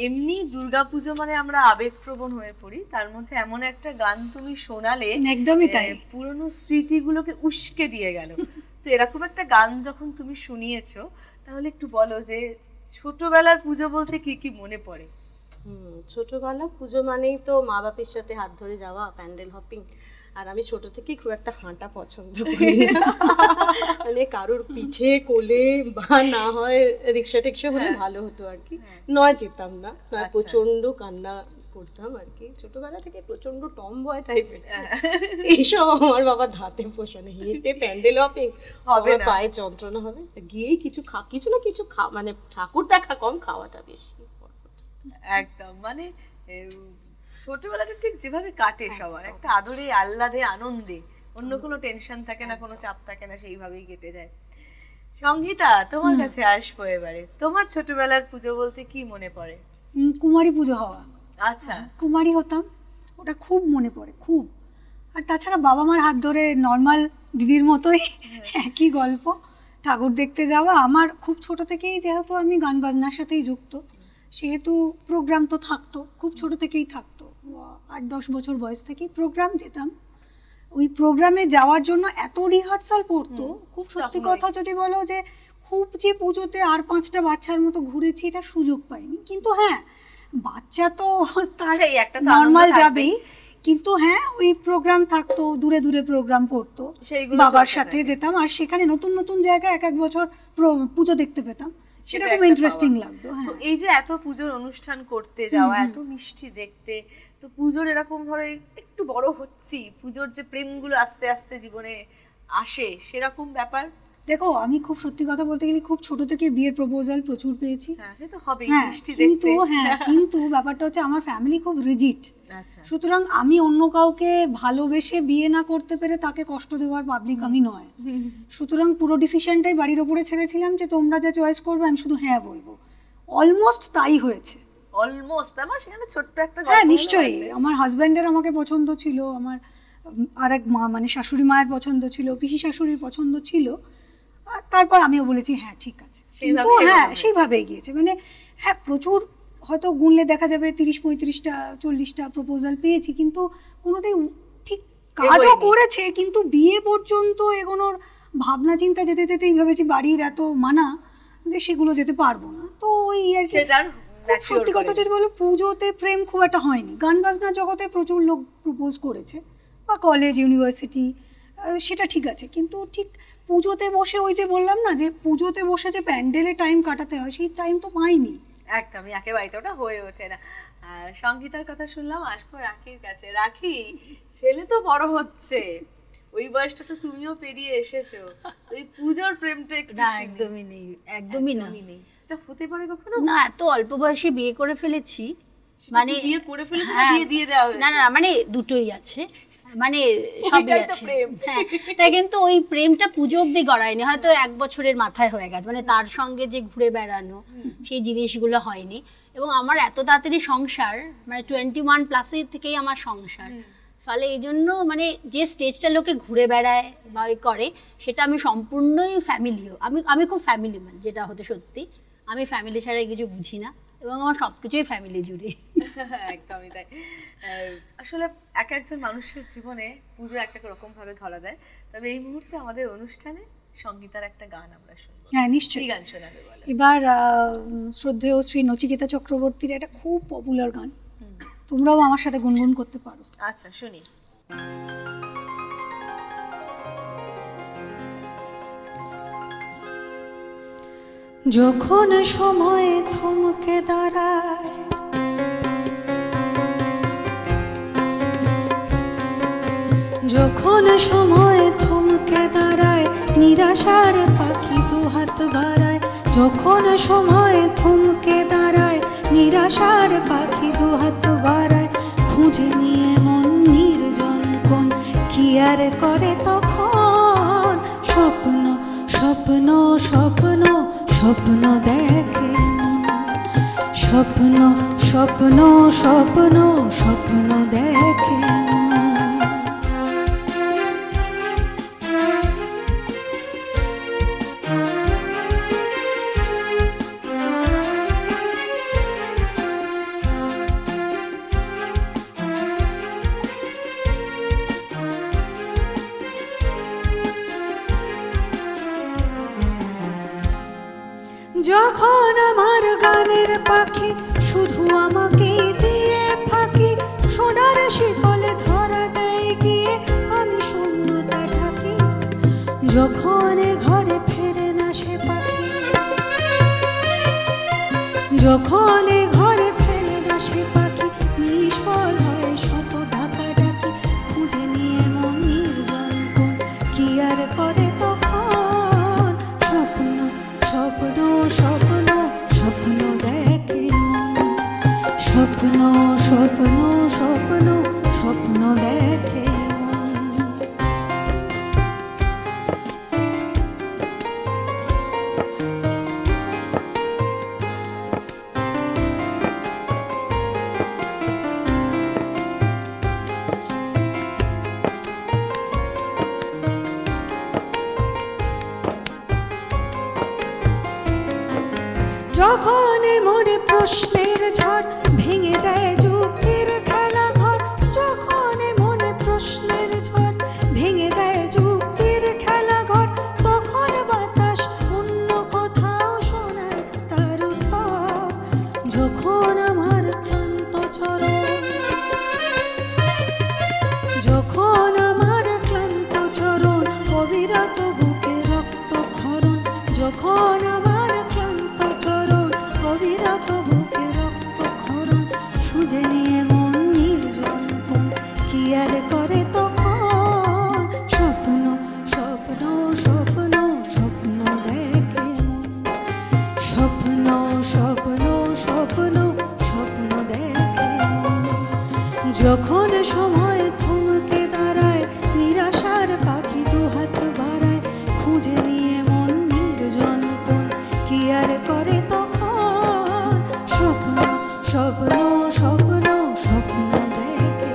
এমনি দুর্গাপুজো মানে আমরা আবেগপ্রবণ হয়ে পড়ি, তার মধ্যে এমন একটা গান তুমি শোনালে একদমই তাই। পুরনো স্মৃতিগুলোকে উস্কে দিয়ে গেল। তো এরকম একটা গান যখন তুমি শুনিয়েছো, তাহলে একটু বলো যে ছোটবেলার পুজো বলতে কি কি মনে পড়ে? ছোটবেলা পুজো মানেই তো মা বাপের সাথে হাত ধরে যাওয়া, প্যান্ডেল হপিং। আর আমি ছোট থেকেই খুব একটা হাঁটা পছন্দ করি না। মানে কারোর পিঠে কোলে বা না হয় রিক্সা টিক্সা হলে ভালো হতো আর কি, নয় যেতাম না, নয় প্রচন্ড কান্না করতাম আর কি। ছোটবেলা থেকে প্রচন্ড টমবয় টাইপের, এইসব আমার বাবা ধাতে পোষানো। হেঁটে প্যান্ডেল হপিং হবে, পায়ে যন্ত্রণা হবে, গিয়েই কিছু না কিছু মানে ঠাকুর দেখা কম, খাওয়াটা বেশি। একদম মানে ছোটবেলাটা ঠিক যেভাবে কাটে সবার, একটা আদরে আহ্লাদে আনন্দে, অন্য কোনো টেনশন থাকে না, কোনো চাপ থাকে না, সেইভাবেই কেটে যায়। সংগীতা, তোমার কাছে আসবো এবারে। তোমার ছোটবেলার পুজো বলতে কি মনে পড়ে? কুমারী পুজো হওয়া। আচ্ছা, কুমারী হতাম, ওটা খুব মনে পড়ে, খুব। আর তাছাড়া বাবা মার হাত ধরে নর্মাল দিদির মতোই একই গল্প, ঠাকুর দেখতে যাওয়া। আমার খুব ছোট থেকেই, যেহেতু আমি গান বাজনার সাথেই যুক্ত, সেহেতু প্রোগ্রাম তো থাকতো, খুব ছোট থেকেই থাকতো। 8-10 বছর বয়স থেকেই প্রোগ্রাম যেতাম। ওই প্রোগ্রামে যাওয়ার জন্য এত রিহার্সাল পড়তো, খুব সত্যি কথা যদি বলো যে খুব যে পুজোতে আর 5টা বাচ্চার মতো ঘুরেছি এটা সুযোগ পাইনি। কিন্তু হ্যাঁ, বাচ্চা তো তার সেই একটা তো নর্মাল আনন্দ যাবেই, কিন্তু হ্যাঁ ওই প্রোগ্রাম থাকতো, দূরে দূরে প্রোগ্রাম পড়তো, সেইগুলো বাবার চলতে সাথে থাকে। যেতাম। আর সেখানে নতুন নতুন জায়গায় এক এক বছর পুজো দেখতে পেতাম, সেটা খুব একটা ইন্টারেস্টিং পাওয়া। লাগতো। তো হ্যাঁ, এই যে এত পুজোর অনুষ্ঠান করতে যাওয়া, এত মিষ্টি দেখতে, তো পুজোর এরকম ধরো একটু বড় হচ্ছি, পুজোর যে প্রেমগুলো আস্তে আস্তে জীবনে আসে, সেরকম ব্যাপার? দেখো আমি খুব সত্যি কথা বলতে গেলে খুব ছোট থেকে বিয়ের প্রপোজাল প্রচুর পেয়েছি। হ্যাঁ সে তো হবেই, হ্যাঁ মিষ্টি কিন্তু দেখতে। কিন্তু ব্যাপারটা হচ্ছে আমার ফ্যামিলি খুব রিজিড, আচ্ছা সুতরাং আমি অন্য কাউকে ভালোবেসে বিয়ে না করতে পেরে তাকে কষ্ট দেওয়ার পাবলিক আমি নয়। সুতরাং পুরো ডিসিশনটাই বাড়ির ওপরে ছেড়েছিলাম যে তোমরা যা চয়েস করবে আমি শুধু হ্যাঁ বলবো। অলমোস্ট তাই হয়েছে। অলমোস্ট আমার সেখানে ছোট্ট একটা হ্যাঁ গল্প নিশ্চয়ই, আছে। আমার হাজব্যান্ডের আমাকে পছন্দ ছিল, আমার আরেক মা মানে শাশুড়ি মায়ের পছন্দ ছিল, পিসি শাশুড়ির পছন্দ ছিল, আর তারপর আমিও বলেছি হ্যাঁ ঠিক আছে। কিন্তু সেইভাবেই হ্যাঁ এগোনো হয়েছে। সেইভাবে এগিয়েছে, মানে হ্যাঁ প্রচুর হয়তো গুনলে দেখা যাবে 30-35টা 40টা প্রপোজাল পেয়েছি, কিন্তু কোনোটাই ঠিক কাজও এগোয়নি। করেছে, কিন্তু বিয়ে পর্যন্ত এগোনোর ভাবনা চিন্তা যেতে যেতেই ভেবেছি বাড়ির এত মানা যে সেগুলো যেতে পারবো না। তো ওই আর কি। সেটার খুব mature সত্যি কথা করে। যদি বলো পুজোতে প্রেম খুব একটা হয়নি, গান বাজনার জগতে প্রচুর লোক প্রপোজ করেছে বা কলেজ ইউনিভার্সিটি, সেটা ঠিক আছে, কিন্তু ঠিক পুজোতে বসে ওই যে বললাম না যে পুজোতে বসে যে প্যান্ডেলে টাইম কাটাতে হয় সেই টাইম তো পাইনি। একদমই একেবারেই ওটা হয়ে ওঠে না। সঙ্গীতার কথা শুনলাম, আসবো রাখির কাছে। রাখি, ছেলে তো বড় হচ্ছে, ওই বয়সটা তো তুমিও পেরিয়ে এসেছো, ওই পুজোর প্রেমটা একটু না শুনি। একদমই নেই, একদমই না। একদমই নেই। এটা হতে পারে কখনো? না এত অল্প বয়সে বিয়ে করে ফেলেছি, সেটা মানে কি বিয়ে করে ফেলেছো না হ্যাঁ, বিয়ে দিয়ে দেওয়া হয়েছে? না না মানে দুটোই আছে, মানে সবই ওইটাই তো আছে। প্রেম। হ্যাঁ তাই, কিন্তু ওই প্রেমটা পুজো অব্দি গড়ায়নি, হয়তো 1 বছরের মাথায় হয়ে গেছে, মানে তার সঙ্গে যে ঘুরে বেড়ানো সেই জিনিসগুলো হয়নি। এবং আমার এত তাড়াতাড়ি সংসার, মানে 21 প্লাসের থেকেই আমার সংসার, ফলে এই জন্য মানে যে স্টেজটা লোকে ঘুরে বেড়ায় বা ওই করে সেটা আমি সম্পূর্ণই ফ্যামিলিও, আমি খুব ফ্যামিলি ম্যান, যেটা হতে সত্যি আমি ফ্যামিলি ছাড়া কিছু বুঝি না, এবং আমার সবকিছুই ফ্যামিলি জুড়ে। একদমই তাই। আসলে এক একজন মানুষের জীবনে পুজো এক এক রকম ভাবে ধরা দেয়। তবে এই মুহূর্তে আমাদের অনুষ্ঠানে সঙ্গীতার একটা গান আমরা শুনবো। হ্যাঁ কি নিশ্চয়ই। গান শোনাবে বলো? এবার শ্রদ্ধেয় শ্রী নচিকেতা চক্রবর্তীর একটা খুব পপুলার গান, তোমরাও আমার সাথে গুনগুন করতে পারো। আচ্ছা শুনি। যখন সময় থমকে দাঁড়ায়, যখন সময় থমকে দাঁড়ায়, নিরাশার পাখি দুহাত বাড়ায়, যখন সময় থমকে দাঁড়ায়, নিরাশার পাখি দুহাত বাড়ায়, খুঁজে নিয়ে মন নির্জন কোন কি আর করে তখন, স্বপ্ন স্বপ্ন স্বপ্ন স্বপ্ন দেখে মন, স্বপ্ন স্বপ্ন স্বপ্ন স্বপ্ন দেখে মন। যখন আমার গানের পাখি শুধু আমাকে দিয়ে ফাঁকি, সোনার শিকলে ধরা দেয় গিয়ে আমি শূন্যতা ঢাকি, যখন ঘরে ফেরে না সে পাখি, যখন ঘরে ফেরে না সে পাখি, নিষ্ফল হয় শত ঢাকা ডাকি, খুঁজে নিয়ে মন নির্জন কোন কি আর করে তখন, স্বপ্ন স্বপ্ন স্বপ্ন স্বপ্ন দেখে মন, স্বপ্ন স্বপ্ন স্বপ্ন স্বপ্ন দেখে মন। যখন মনে প্রশ্নের ঝড় ভেঙে দেয় যুক্তির খেলা ঘর, যখন মনে প্রশ্নের ঝড় ভেঙে দেয় যুক্তির খেলা ঘর, তখন বাতাস অন্য কোথাও শোনায় তার উত্তর, যখন আমার ক্লান্ত চরণ, যখন আমার ক্লান্ত চরণ অবিরত বুকে রক্ত ক্ষরণ, যখন আমার ক্লান্ত চরণ অবিরত বুকে রক্ত ক্ষরণ, সুজে নিয়ে মন নির্জন কোন কি আর করে তখন, স্বপ্ন স্বপ্ন স্বপ্ন স্বপ্ন খুঁজে নিয়ে মন নির্জন কোন কি আর করে তখন স্বপ্ন স্বপ্ন স্বপ্ন স্বপ্ন দেখে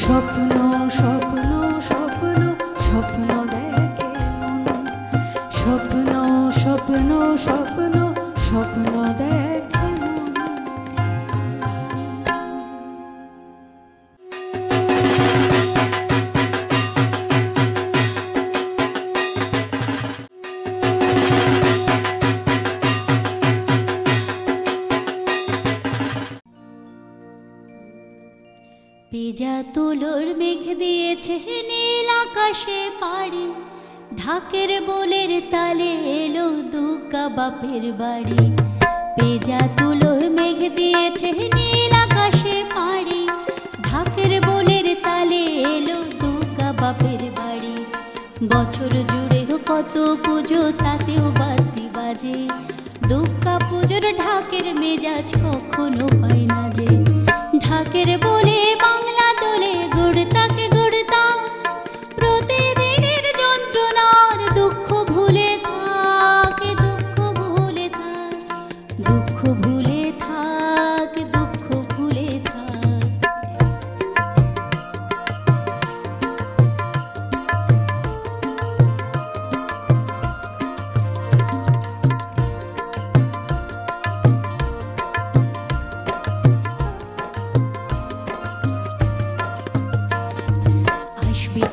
স্বপ্ন স্বপ্ন স্বপ্ন স্বপ্ন দেখে মন স্বপ্ন স্বপ্ন স্বপ্ন স্বপ্ন দেখে মন পেজা তুলোর মেঘ দিয়েছে নীল আকাশে পাড়ি, ঢাকের বোলের তালে এলো দুগ্গা বাপের বাড়ি। পেজা তুলোর মেঘ দিয়েছে নীল আকাশে পাড়ি, ঢাকের বোলের তালে এলো দুগ্গা বাপের বাড়ি। বছর জুড়ে কত পুজো তাতেও বাতি বাজে, দুগ্গা পুজোর ঢাকের মেজাজ কখনো পায় না যে। ঢাকের বলে বাংলা তোলে গুড়তাকে গুড়তা, প্রতিদিনের যন্ত্রণার দুঃখ ভুলে থাক, দুঃখ ভুলে থাক, দুঃখ ভুলে থাক, দুঃখ ভুলে থাক।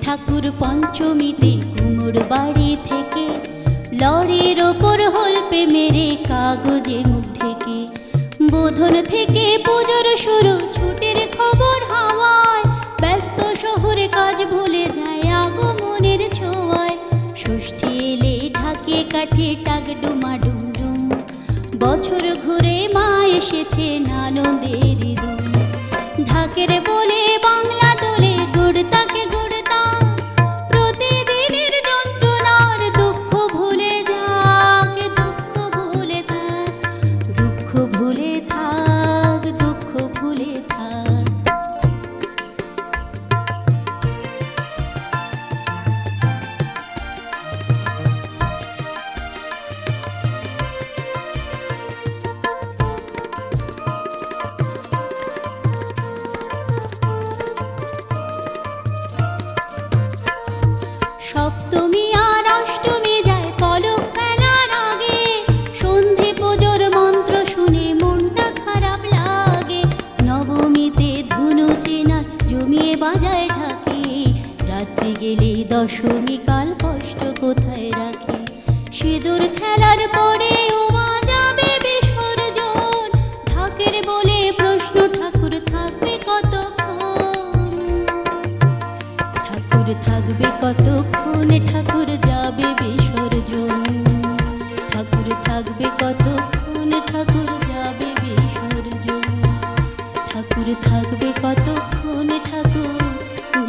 ঠাকুর পঞ্চমীতে কুমোর বাড়ি থেকে, লরির ওপর হলপে মেরে কাগজে মুখ ঢেকে। বোধন থেকে পুজোর শুরু, ছুটির খবর হাওয়ায়, ব্যস্ত শহরে কাজ ভুলে যায় আগমনের ছোঁয়ায়। ষষ্ঠী এলে ঢাকে কাঠে টাক ডুমা ডুম ডুম, বছর ঘুরে মা এসেছে আনন্দের দুম। ঢাকের বলে বাংলা তোলে গুড়তাকে গুড়তা, প্রতিদিনের যন্ত্রণার দুঃখ ভুলে যাক, দুঃখ ভুলে থাক, দুঃখ ভুলে থাক, দুঃখ ভুলে থাক। সপ্তমী আর অষ্টমী যায় পলক ফেলার আগে, সন্ধে পুজোর মন্ত্র শুনে মনটা খারাপ লাগে। নবমীতে ধুনো চেনা জমিয়ে বাজায় ঢাকে, রাত্রি গেলে দশমী কাল কষ্ট কোথায় রাখে। সিঁদুর খেলার পরে ওমা যাবে বিসর্জন, ঢাকের বলে প্রশ্ন ঠাকুর থাকবে কতক্ষণ, ঠাকুর থাকবে কতক্ষণ, ঠাকুর যাবে বিসর্জন। ঠাকুর থাকবে কতক্ষণ, ঠাকুর যাবে বিসর্জন। ঠাকুর থাকবে কতক্ষণ, ঠাকুর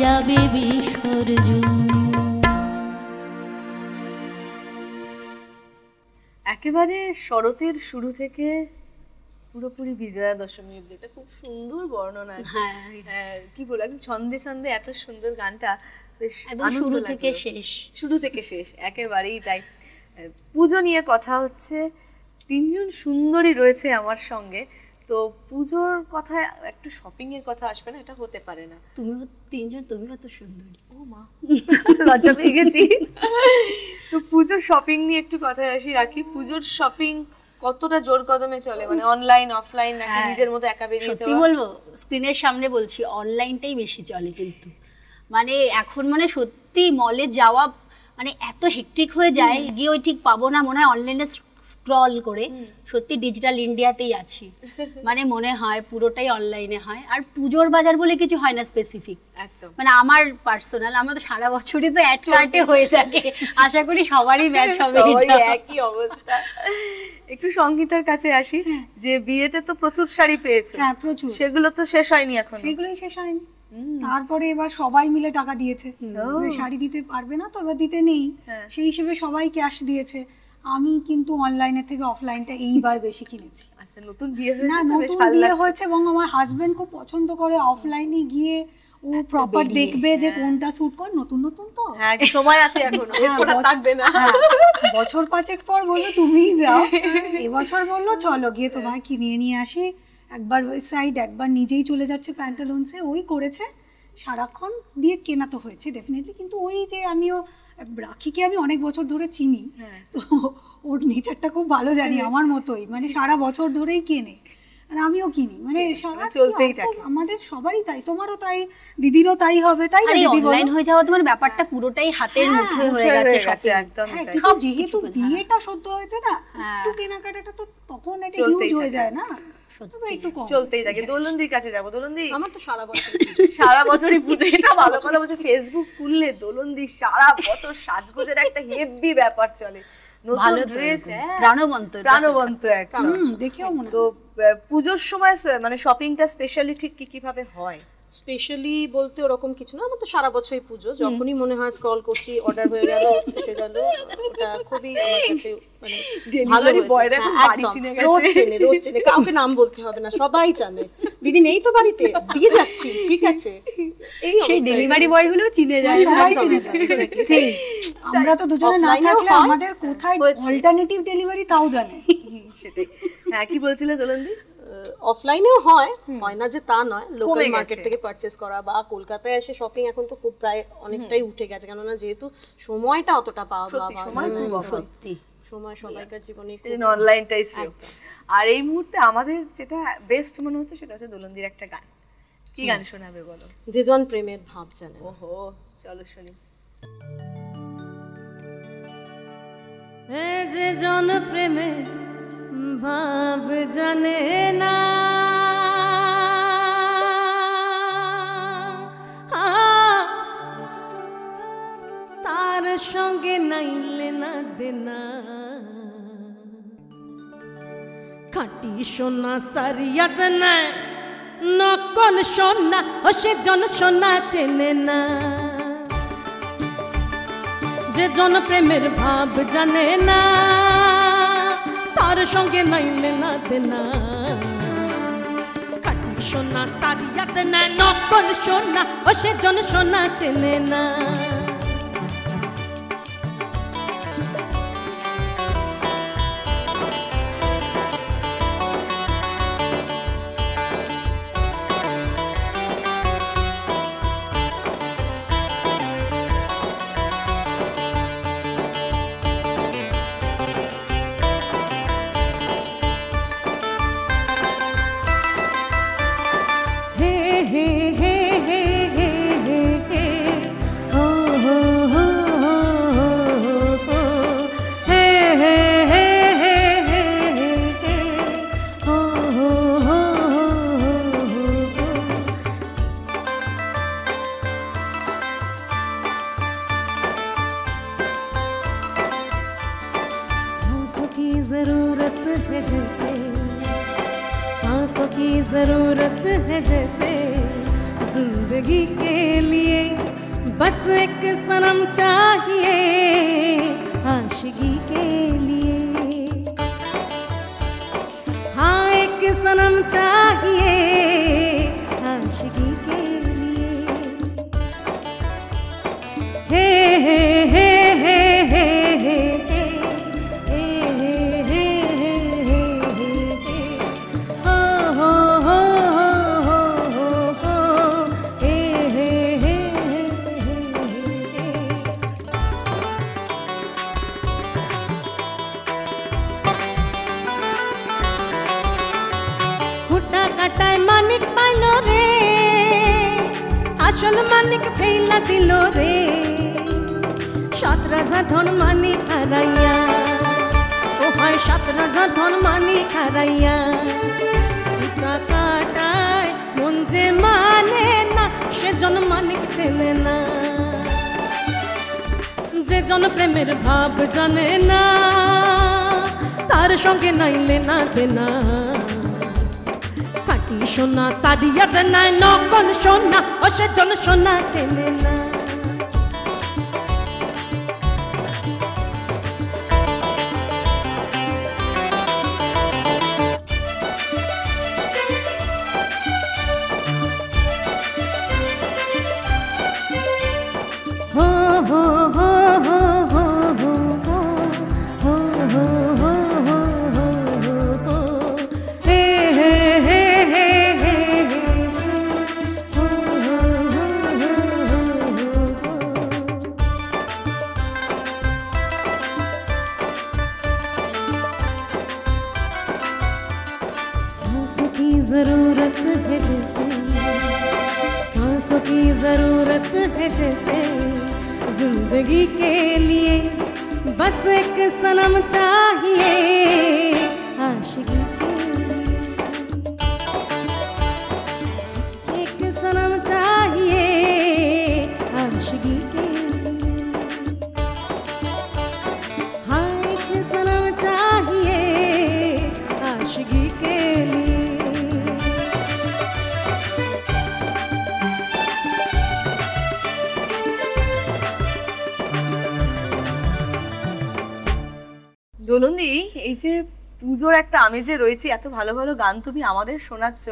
যাবে বিসর্জন। একেবারে শরতের শুরু থেকে পুরোপুরি বিজয়া দশমী অব্দি, এটা খুব সুন্দর বর্ণনা। হ্যাঁ হ্যাঁ, কি বলবো, একদম ছন্দে ছন্দে এত সুন্দর গানটা, বেশ একদম আনন্দ শুরু লাগলো। থেকে শেষ। শুরু থেকে শেষ একেবারেই তাই। পুজো নিয়ে কথা হচ্ছে, তিনজন সুন্দরী রয়েছে আমার সঙ্গে, তো পুজোর কথা একটু শপিং এর কথা আসবে না, এটা হতে পারে না। তুমিও তিনজন, তুমিও তো সুন্দরী। ও মা, লজ্জা পেয়ে গেছি। তো পুজোর শপিং নিয়ে একটু কথায় আসি রাখি। পুজোর শপিং কতটা জোর কদমে চলে, মানে অনলাইন অফলাইন নাকি নিজের মতো একা বেরিয়ে সত্যি যাওয়া? বলবো, স্ক্রিনের সামনে বলছি, অনলাইনটাই বেশি চলে কিন্তু। মানে এখন মানে সত্যি মলে যাওয়া মানে এত হেক্টিক হয়ে যায়, গিয়ে ওই ঠিক পাবো না, মনে হয় অনলাইনে স্ক্রল করে সত্যি ডিজিটাল ইন্ডিয়াতেই আছি। মানে মনে হয় পুরোটাই অনলাইনে হয়। আর পুজোর বাজার বলে কিছু হয় না স্পেসিফিক, একদম। মানে আমার পার্সোনাল, আমার তো সারা বছরই তো অ্যাড কার্টে হয়ে থাকে, আশা করি সবারই ম্যাচ হবে সবাই এটা। একই অবস্থা। একটু সংগীতার কাছে আসি, যে বিয়েতে তো প্রচুর শাড়ি পেয়েছো। হ্যাঁ, প্রচুর। সেগুলো তো শেষ হয়নি এখন। সেগুলোই শেষ হয়নি। তারপরে এবার সবাই মিলে টাকা দিয়েছে, যে শাড়ি দিতে পারবে না তো এবার দিতে নেই, সেই হিসেবে সবাই ক্যাশ দিয়েছে। আমি কিন্তু অনলাইনে থেকে অফলাইনটা এইবার বেশি কিনেছি। আচ্ছা, নতুন বিয়ে হয়েছে না, তো বেশ নতুন ভালো বিয়ে লাগছে। হয়েছে এবং আমার হাজবেন্ড খুব পছন্দ করে অফলাইনে গিয়ে ও প্রপার বেরিয়ে, দেখবে যে কোনটা স্যুট কর, নতুন নতুন তো হ্যাঁ সময় আছে এখনো, এরপর আর থাকবে না। হ্যাঁ, বছর পাঁচেক পর বললো তুমিই যাও, এবছর বললো চলো গিয়ে তোমায় কিনে নিয়ে আসি, একবার ওই সাইড একবার নিজেই চলে যাচ্ছে প্যান্টালুন্সে, ওই করেছে সারাক্ষণ দিয়ে কেনা তো হয়েছে ডেফিনেটলি, কিন্তু ওই যে আমিও রাখিকে আমি অনেক বছর ধরে চিনি, তো ওর নেচারটা খুব ভালো জানি, আমার মতোই মানে সারা বছর ধরেই কেনে, আর আমিও কিনি, মানে সারা চলতেই কি, থাকে। আমাদের সবারই তাই, তোমারও তাই, দিদিরও তাই হবে, তাই না আর এই দিদি বলো? অনলাইন হয়ে যাওয়া তো মানে ব্যাপারটা পুরোটাই হাতের মুঠোয় হয়ে গেছে shopping। একদম হ্যাঁ, তাই। কিন্তু যেহেতু বিয়েটা সদ্য হয়েছে না, একটু কেনাকাটাটা তো তখন একটা চলতেই হিউজ হয়ে থাকে। যায় না, তবে একটু কম চলতেই থাকে। দোলনদির কাছে যাবো। দোলনদি, আমার তো সারা বছর সারা বছরই পুজো, এটা ভালো কথা বলছো। ফেসবুক খুললে দোলনদি সারা বছর সাজগোজের একটা হেভি ব্যাপার চলে, নতুন ভালো তো ড্রেস, একদম। প্রাণবন্ত এটা। প্রাণবন্ত একটা। দেখেও মনে তো পুজোর সময় মানে শপিংটা স্পেশালি ঠিক কি কিভাবে হয়? স্পেশালি বলতে ওরকম কিছু না, আমার তো সারা বছরই পুজো, যখনই মনে হয় স্ক্রল করছি অর্ডার হয়ে গেল এসে গেল, ওটা খুবই আমার কাছে মানে ভালো Delivery boy রা হয়েছে। খুব হ্যাঁ, বাড়ি একদম। চিনে গেছে। রোজ চেনে, কাউকে নাম বলতে হবে না, সবাই জানে দিদি নেই তো বাড়িতে, দিয়ে যাচ্ছি, ঠিক আছে, এই সেই অবস্থা। ডেলিভারি বয় গুলো চিনে যায়। সবাই একদম, চিনে একদম, যায়। exactly। আমরা তো দুজনে না Offline-এও থাকলে হয়, আমাদের কোথায় হয়েছে। অল্টারনেটিভ ডেলিভারি তাও জানে। সেটাই। হ্যাঁ, কি বলছিলে দোলনদি? অফলাইনেও হয়, হয় না যে তা নয়, লোকাল কমে গেছে। মার্কেট থেকে পারচেস করা বা কলকাতায় এসে শপিং এখন তো খুব প্রায় অনেকটাই উঠে গেছে, কেননা যেহেতু সময়টা অতটা পাওয়া সত্যি সময় খুব অভাব। সত্যি সময় সবাইকার জীবনে খুব এই অনলাইনটাই শ্রেয়। আর এই মুহূর্তে আমাদের যেটা বেস্ট মনে হচ্ছে সেটা হচ্ছে দোলনদির একটা গান। কি গান শোনাবে বলো? যে জন প্রেমের ভাব জানে। ওহো, চলো শুনি। যে জন প্রেমে ভাব জানে না, তার সঙ্গে নাইলে না দেনা, খাঁটি সোনা সারিয়া জানা, নকল সোনা ও সে জন সোনা চেনে না। যে জন প্রেমের ভাব জানে না, তার সঙ্গে নাইলে না দেনা, খাঁটি সোনা সারিয়া দেনা, নকল সোনা ও সে জন সোনা চেনে না। হে হে হে হে হে হে হে, হো হো হো হো হো, হে হে হে হে হে হে, হো হো হো হো হো। सांसों की जरूरत है जैसे, सांसों की जरूरत है जैसे, जिंदगी के लिए बस एक सनम चाहिए, आशिकी के लिए, हाँ एक सनम चाहिए, आशिकी के लिए। हे हे हे हे हे हे हे, हे हे हे हे हे हे, हो हो हो हो हो हो, हे हे हे हे हे हे। ফুটা কাটায় মানিক পাইল রে, আসল মানিক ফেইলা দিল রে, 17,000 ধন মানিক হারাইয়া, ও হয় 17,000 ধন মানিক হারাইয়া। ফুটা কাটায় মন যে মানে না, সেজন মানিক চেনে না। যে জন প্রেমের ভাব জানে না, তার সঙ্গে নাইলে না দেনা, খাঁটি সোনা সারিয়া জানায়, নকল সোনা ও সে জন সোনা চেনে না। जरूरत है जैसे, सांसों की जरूरत है जैसे, जिंदगी के लिए बस एक सनम चाहिए आशिकी के लिए, एक सनम चाहिए आशिकी के लिए, हाँ एक सनम चाहिए आशिकी के लिए। দোলনদি, এই যে পুজোর একটা আমেজে রয়েছে, এত ভালো ভালো গান তুমি আমাদের শোনাচ্ছ,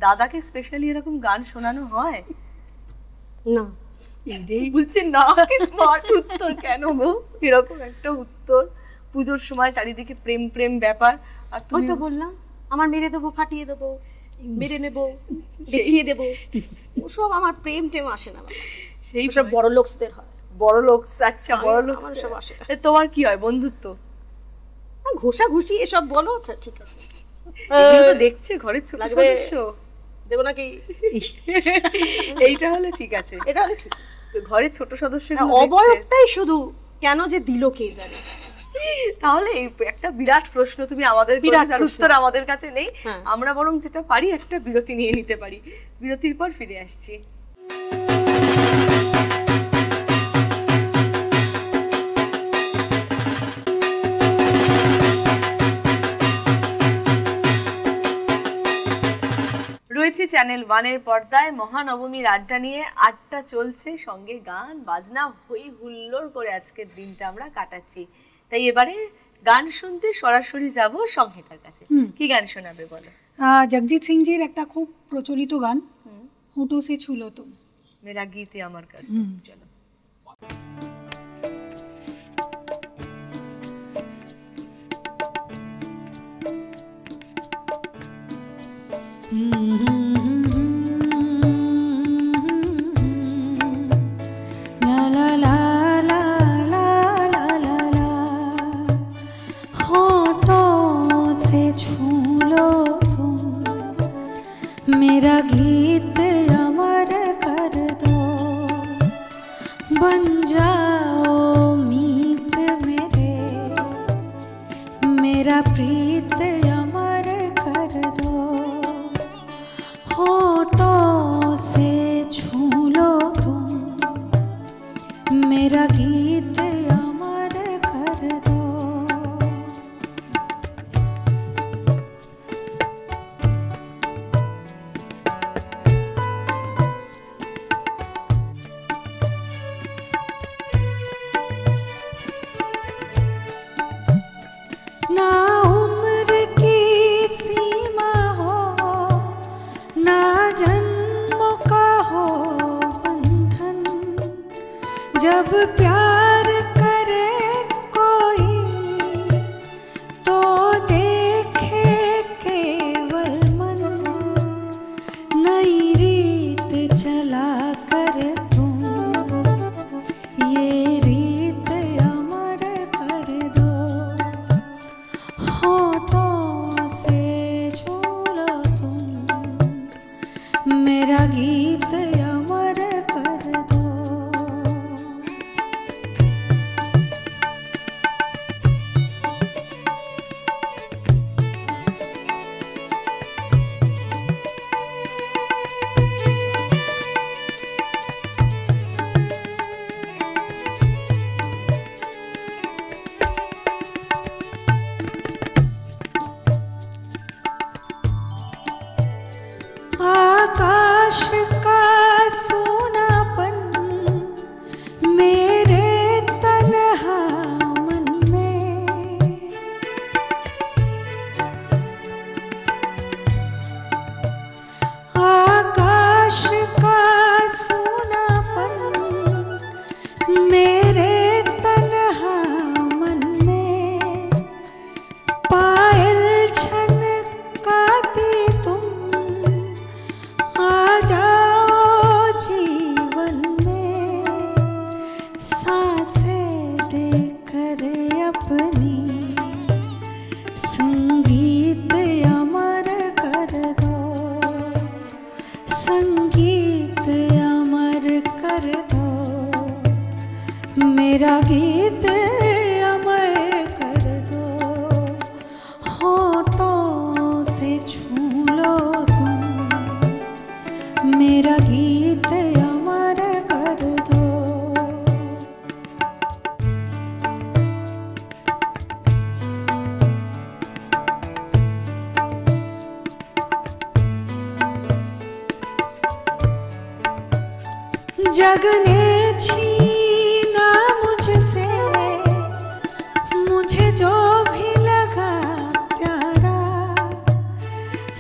দাদাকে স্পেশালি এরকম গান শোনানো হয়? না, বলছি না, স্মার্ট উত্তর কেন গো? এরকম একটা উত্তর, পুজোর সময় চারিদিকে প্রেম প্রেম ব্যাপার, আর ওই তুমি তো বললাম আমার মেরে দেবো, ফাটিয়ে দেবো, মেরে নেবো, দেখিয়ে দেবো, ওসব আমার প্রেম টেম আসে না বাবা। সেই ওসব বড় লোকসদের হয়, বড় লোক, আচ্ছা বড় লোক, আমার সব আসে না। তোমার কি হয়, বন্ধুত্ব? ঘষা ঘুষি এসব বলো, আচ্ছা ঠিক আছে। এগুলো তো দেখছে ঘরের ছোট লাগবে। সদস্য, দেবো নাকি? এইটা হলে ঠিক আছে, এটা হলে ঠিক আছে। তো ঘরের ছোট সদস্য অবয়বটাই শুধু কেন যে দিল কে জানে। তাহলে এই একটা বিরাট প্রশ্ন তুমি আমাদের বিরাট করেছো, যার প্রশ্ন। উত্তর আমাদের কাছে নেই। হ্যাঁ। আমরা বরং যেটা পারি একটা বিরতি নিয়ে নিতে পারি, বিরতির পর ফিরে আসছি। রয়েছে চ্যানেল 1-এর পর্দায় মহানবমীর আড্ডা নিয়ে। আড্ডা চলছে, সঙ্গে গান বাজনা, হই হুল্লোড় করে আজকের দিনটা আমরা কাটাচ্ছি। তাই এবারে গান শুনতে সরাসরি যাব সংহিতার কাছে। কি গান শোনাবে বলো? জগজিৎ সিংজির একটা খুব প্রচলিত গান, হোঁঠো সে ছুলো তুম। মেরা গীতে আমার কার, চলো। ला ला ला ला ला ला ला ला, होठों से छू लो तुम, मेरा गीत अमर कर दो, बन जाओ मीत मेरे, मेरा प्रीत अमर कर दो, होठों से छू लो तुम, मेरा गीत अमर कर दो। ना उम्र जगने छीना मुझसे मुझे जो भी लगा प्यारा,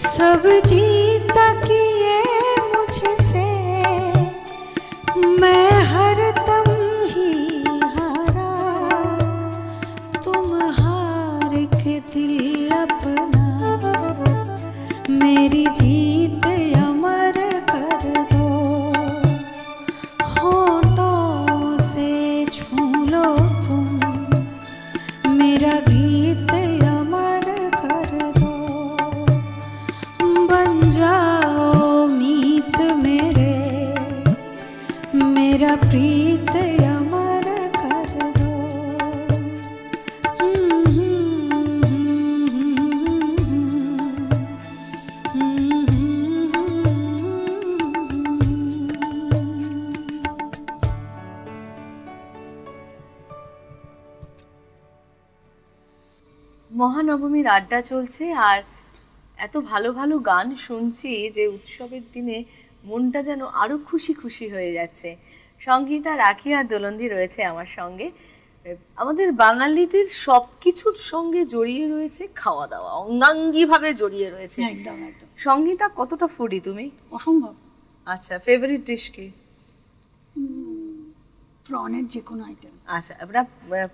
सब जीता किए मुझसे मैं हरदम ही हारा। तुम हार के दिल अपना मेरी जीत अमर कर दो, होठों से छू लो तुम मेरा गीत अमर कर दो, बन जाओ मीत मेरे मेरा प्रीत अमर कर दो। মহানবমীর আড্ডা চলছে আর এত ভালো ভালো গান শুনছি যে উৎসবের দিনে মনটা যেন আরো খুশি খুশি হয়ে যাচ্ছে। সংগীতা, রাখি আর দোলন্দি রয়েছে আমার সঙ্গে। আমাদের বাঙালিদের সবকিছুর সঙ্গে জড়িয়ে রয়েছে খাওয়া দাওয়া, অঙ্গাঙ্গিভাবে জড়িয়ে রয়েছে। একদম একদম সংগীতা, কতটা ফুডি তুমি? অসম্ভব। আচ্ছা, ফেভারিট ডিশ কি? প্রনের যে কোনো আইটেম। আচ্ছা, আপনার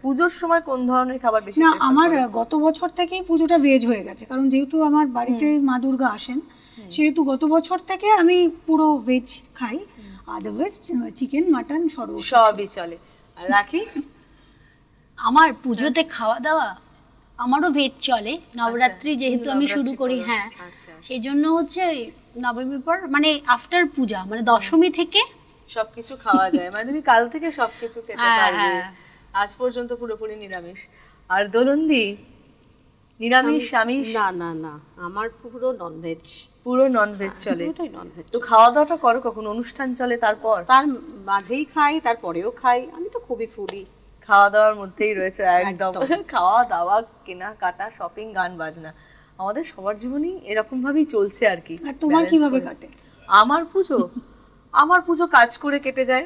পুজোর সময় কোন ধরনের খাবার বেশি? না, prefer আমার করেন? গত বছর থেকেই পুজোটা ভেজ হয়ে গেছে, কারণ যেহেতু আমার বাড়িতে মা দুর্গা আসেন, সেহেতু গত বছর থেকে আমি পুরো ভেজ খাই। আদারওয়াইজ চিকেন মাটন সবই চলে। আর রাখি? আমার পুজোতে খাওয়া দাওয়া আমারও ভেজ চলে, নবরাত্রি যেহেতু আমি শুরু করি। হ্যাঁ, আচ্ছা, সেই জন্য হচ্ছে নবমীর পর মানে আফটার পূজা মানে দশমী থেকে সবকিছু খাওয়া যায়, মানে তুমি কাল থেকে সবকিছু খেতে হ্যাঁ, পারবে। হ্যাঁ। আজ পর্যন্ত পুরোপুরি নিরামিষ। আর দোলন্দি, নিরামিষ আমিষ? না না না, আমার পুরো ননভেজ, পুরো ননভেজ চলে। পুরোটাই ননভেজ। তো খাওয়া দাওয়াটা করো কখন? অনুষ্ঠান চলে তারপর? তার মাঝেই খাই, তারপরেও খাই। আমি তো খুবই ফুডি। খাওয়া দাওয়ার মধ্যেই রয়েছে একদম। একদম। খাওয়া দাওয়া, কেনা কাটা, শপিং, গান বাজনা, আমাদের সবার জীবনেই এরকম ভাবেই চলছে আর কি। আর তোমার Balance কিভাবে করে। কাটে? আমার পুজো কাজ করে কেটে যায়।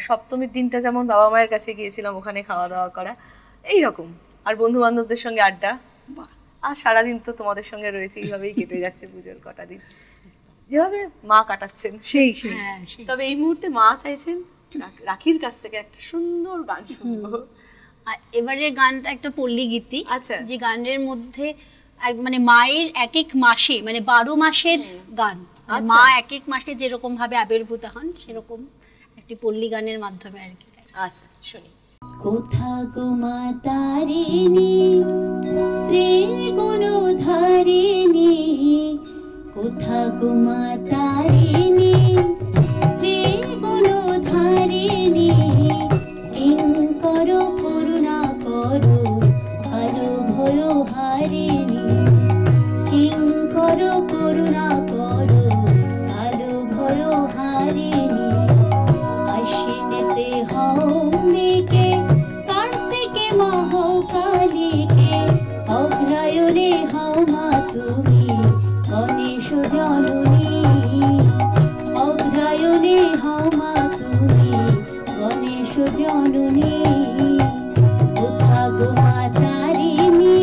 সপ্তমীর দিনটা যেমন বাবা মায়ের কাছে গিয়েছিলাম, ওখানে খাওয়া দাওয়া করা, এই রকম। আর বন্ধু বান্ধবদের সঙ্গে আড্ডা। বাহ, আর সারাদিন তো তোমাদের সঙ্গে রয়েছে, এইভাবেই কেটে যাচ্ছে পুজোর কটা দিন, যেভাবে মা কাটাচ্ছেন। সেই সেই হ্যাঁ সেই। তবে এই মুহূর্তে মা চাইছেন রাখির কাছ থেকে একটা সুন্দর গান শুনবো। আর এবারের গানটা একটা পল্লী গীতি। আচ্ছা। যে গানের মধ্যে মানে মায়ের এক এক মাসে মানে 12 মাসের গান, মানে আচ্ছা। মা এক এক মাসে যেরকম ভাবে আবির্ভূত হন সেরকম একটি পল্লী গানের মাধ্যমে আর কি। আচ্ছা, শুনি। কোথা গো মা তারিণী ত্রিগুণ ধারিণী, কোথা গো মা তারিণী ত্রিগুণ ধারিণী, কিঙ্কর করুণা করো ভালো ভয় হারিণী, কিঙ্কর করুণা করো ভালো ভয় হারিণী, আশ্বিনেতে হৌমিকে কার্তিকে মহাকালীকে, অগ্রায়ণে হও মা তুমি গণেশ জননী, অগ্রায়ণে হও মা তুমি গণেশ জননী, কোথা গো মা তারিণী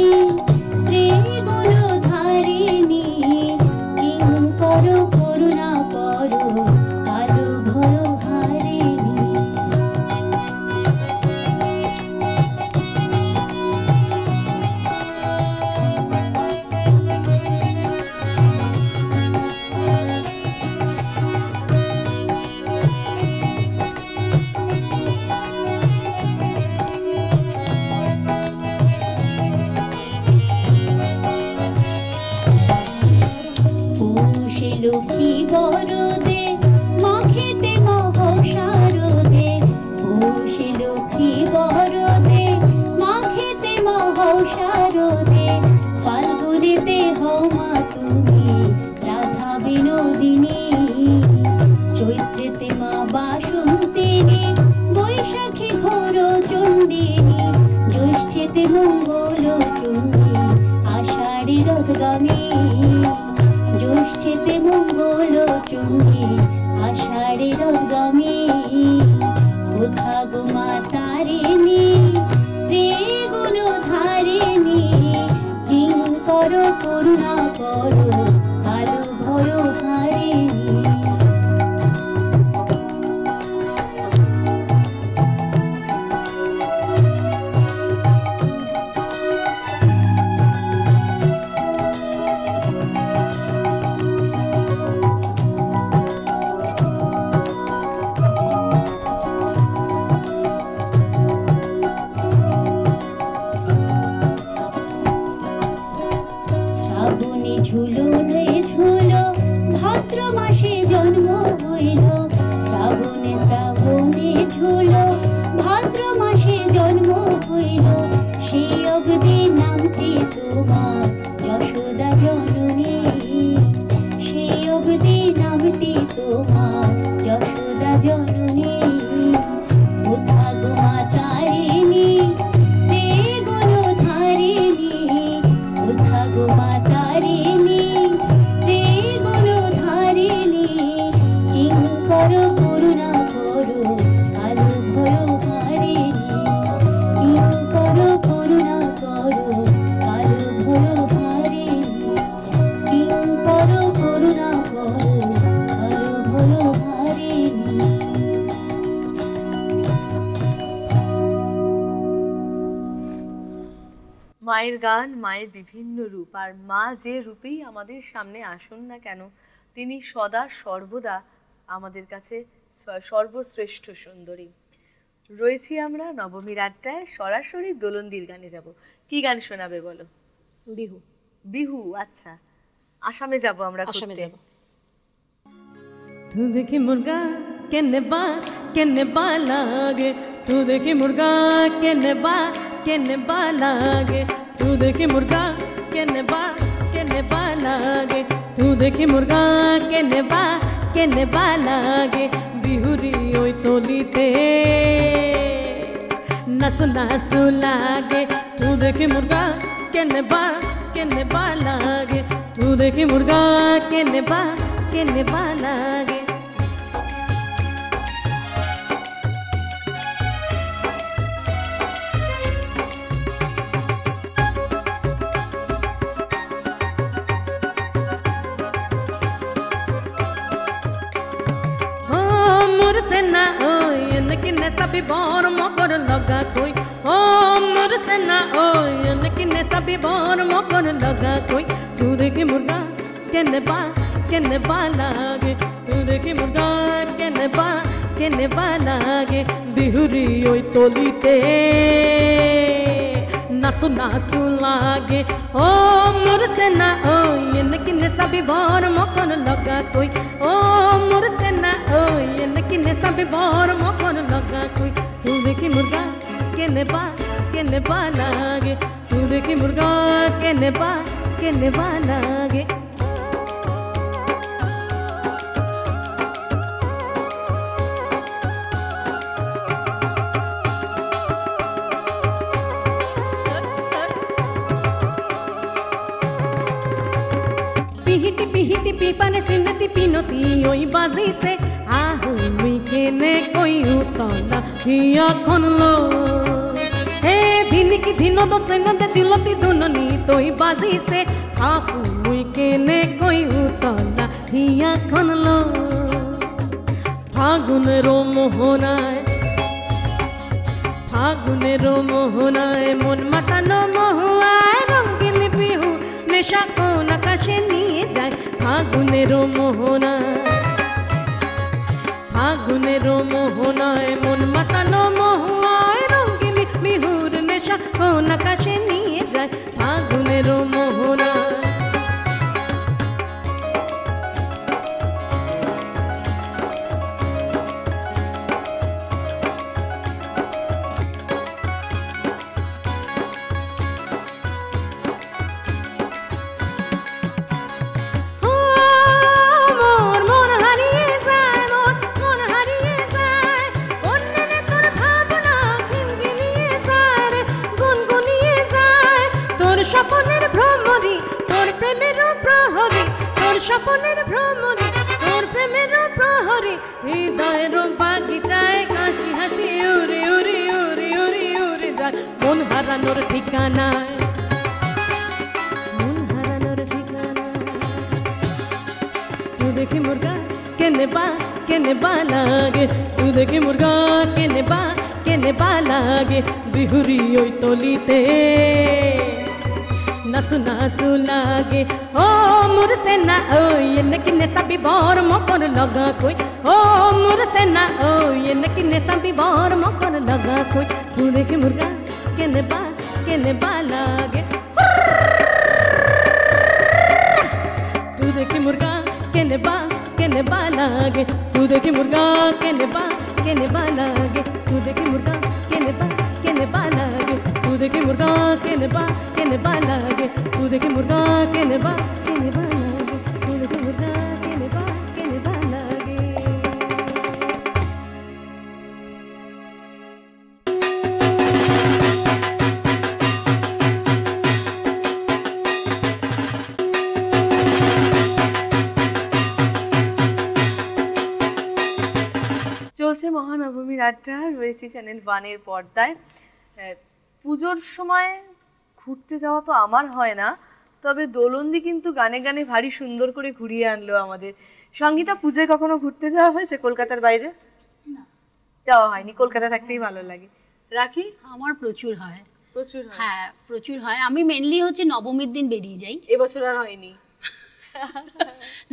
ত্রিগুণ ধারিণী, কিঙ্কর করুণা করো ভালো ভয় হারিণী। পৌষে লক্ষ্মী বরদে মাঘেতে মহাশারদে, পৌষে লক্ষ্মী বরদে মাঘেতে মহাশারদে, ফাল্গুনেতে হও মা তুমি রাধা বিনোদিনী, চৈত্রেতে মা বাসন্তিনী, বৈশাখে ঘোর চণ্ডিনী, জ্যৈষ্ঠেতে মঙ্গল চণ্ডী, আষাঢ়ে রথগামী, জ্যৈষ্ঠেতে মঙ্গল চণ্ডী, আষাঢ়ে রথগামী। মায়ের গান, মায়ের বিভিন্ন রূপ, আর মা যে রূপেই আমাদের সামনে আসুন না কেন তিনি সদা সর্বদা আমাদের কাছে সর্বশ্রেষ্ঠ সুন্দরী। রয়েছি আমরা নবমীর আড্ডায়, সরাসরি দোলনদির গানে যাব। কি গান শোনাবে বলো? বিহু। বিহু, আচ্ছা। আসামে যাব আমরা আসামে ঘুরতে। যাব। तू देखी मुर्गा केने बा लागे, तू देखी मुर्गा केने बा लागे, तू देखी मुर्गा केने बा लागे, तू देखी मुर्गा केने बा लागे, बिहुरी ओई तोलीते नस नासु लागे, तू देखी मुर्गा केने बा लागे, तू देखी मुर्गा केने बा लागे। सेना ओय किन्ने सभी बोर मोकर लगा कोई, ओ मोर सेना ओय किन्ने सभी बोर मोकर लगा कोई, तू देखी मुर्गा केने बा लागे, तू देखी मुर्गा केने बा लागे, बिहुरी ओय तोलीते नासु नासु लागे, ओ मोर सेना ओय किन्ने सभी बोर मोकर लगा कोई, ओ मोर सेना ओय किन्ने सभी बोर मोकर लगा कोई, तू देखी मुर्गा केने बा लागे, तू देखी मुर्गा केने बा लागे। पिहिटी पीपाने सिंगती पिनती ओई बाजी से आहु मुई केने कोई उताना हिया खनलो, हे दिन की दिनो दो सेनदे दिलती दुननी तोई बाजी से आपु मुई केने कोई उताना हिया खनलो, फागुनेरो मोहनाय मन मातानो महुआय रंगीन बिहु नेशा कोन आकाशे निये যায়, ফাগুনেরো মোহনায় মন মাতানো মহুয়ায় রঙ্গিনী বিহুর নেশা কোন আকাশে নিয়ে যায়, ফাগুনেরো মোহনায়। স্বপনের ভ্রমরে তোর প্রেমের প্রহরে হৃদয়ের বাগিচায় কাশি হাসি উড়ে উড়ে উড়ে উড়ে উড়ে যায়, মন হারানোর ঠিকানায় तू देखी मुर्गा केने बा लागे, तू देखी मुर्गा केने बा लागे, बिहुरी ओई तोलीते नासु नासु लागे, ओ मोर सेना ओय किन्ने सभी बोर मोकर लगा कोई, ओ मोर सेना ओय किन्ने सभी बोर मोकर लगा कोई, तू देखी मुर्गा केने बा लागे, तू देखी मुर्गा केने बा लागे, तू देखी मुर्गा केने बा लागे, तू देखी मुर्गा केने बा लागे, तू देखी मुर्गा केने बा लागे, तू देखी मुर्गा केने बा लागे, तू देखी मुर्गा केने बा लागे। চলছে মহানবমীর আড্ডা, রয়েছে চ্যানেল 1-এর পর্দায়। পুজোর সময় ঘুরতে যাওয়া তো আমার হয় না, তবে দোলন্দি কিন্তু গানে গানে ভারী সুন্দর করে ঘুরিয়ে আনলো আমাদের। সঙ্গীতা, পুজোয় কখনো ঘুরতে যাওয়া হয়েছে কলকাতার বাইরে? যাওয়া হয়নি, কলকাতা থাকতেই ভালো লাগে। রাখি? আমার প্রচুর হয়, প্রচুর হয়। হ্যাঁ প্রচুর হয়। আমি মেনলি হচ্ছে নবমীর দিন বেরিয়ে যাই। এবছর আর হয়নি,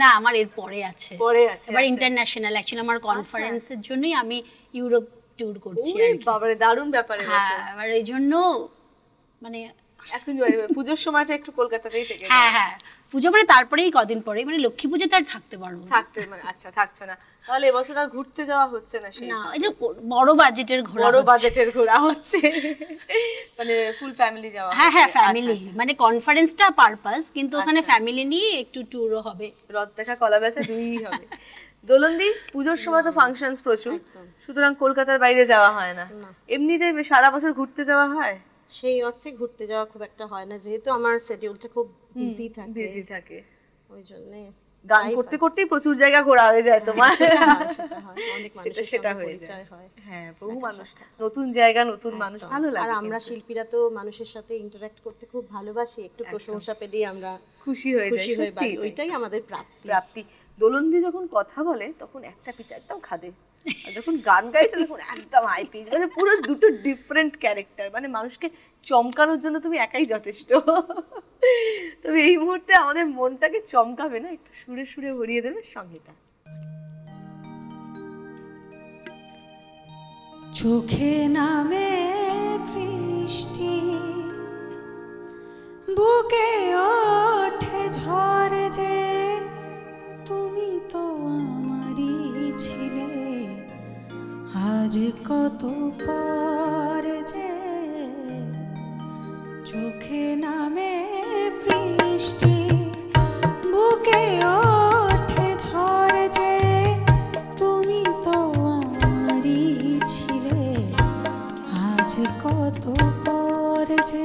না আমার এর পরে আছে, পরে আছে। এবার আচ্ছা। ইন্টারন্যাশনাল, অ্যাকচুয়ালি আমার কনফারেন্সের জন্যই আমি ইউরোপ ট্যুর করছি ওরে আর কি। বাবারে, দারুণ ব্যাপার হ্যাঁ এবছর। এবার এই জন্য মানে এখন পুজোর সময়টা একটু কলকাতাতেই থেকে হ্যাঁ হ্যাঁ পুজো মানে তারপরেই কদিন পরে মানে লক্ষ্মী পুজোতে আর থাকতে পারবো না। থাকতে মানে আচ্ছা থাকছো না, তাহলে এবছর আর ঘুরতে যাওয়া হচ্ছে না? সেই না এই যে বড় বাজেটের ঘোরা বড় হচ্ছে। বাজেটের ঘোরা হচ্ছে, মানে ফুল ফ্যামিলি যাওয়া হ্যাঁ হ্যাঁ হচ্ছে। ফ্যামিলি, আচ্ছা, মানে কনফারেন্সটা পারপাস, কিন্তু ওখানে আচ্ছা। ফ্যামিলি নিয়ে একটু ট্যুরও হবে। রথ দেখা কলা বেচা দুইই হবে। দোলনদি, পুজোর সময় তো ফাংশনস প্রচুর, সুতরাং কলকাতার বাইরে যাওয়া হয় না। এমনিতে সারা বছর ঘুরতে যাওয়া হয়? সেই অর্থে ঘুরতে যাওয়া খুব একটা হয় না, যেহেতু আমার শিডিউলটা খুব বিজি থাকে, বিজি থাকে। ওই জন্যে গান করতে করতেই প্রচুর জায়গা ঘোরা হয়ে যায় তোমার। সেটা হয়, অনেক মানুষের সেটা সঙ্গে হয়ে পরিচয় যায়। হয়। হ্যাঁ, বহু মানুষ, নতুন জায়গা, নতুন মানুষ, ভালো আর লাগে। আমরা কিন্তু। শিল্পীরা তো মানুষের সাথে ইন্টারঅ্যাক্ট করতে খুব ভালোবাসি, একটু প্রশংসা পেলেই আমরা খুশি হয়ে যায়, খুশি হয়ে সত্যিই বাড়ি, তাই। ওইটাই আমাদের প্রাপ্তি। প্রাপ্তি। দোলনদি যখন কথা বলে তখন একটা পিচ একদম খাদে, আর যখন গান গাইছে তখন একদম হাই পিচ, মানে পুরো দুটো ডিফারেন্ট ক্যারেক্টার, মানে মানুষকে চমকানোর জন্য তুমি একাই যথেষ্ট। তবে এই মুহূর্তে আমাদের মনটাকে চমকাবে না, একটু সুরে সুরে ভরিয়ে দেবে সঙ্গীতা। চোখে নামে বৃষ্টি, বুকে ওঠে ঝড় যে, তুমি তো আমারই ছিলে, আজ কত পর যে। চোখে নামে বৃষ্টি, বুকে ওঠে ঝড় যে, তুমি তো আমারই ছিলে, আজ কত পর যে।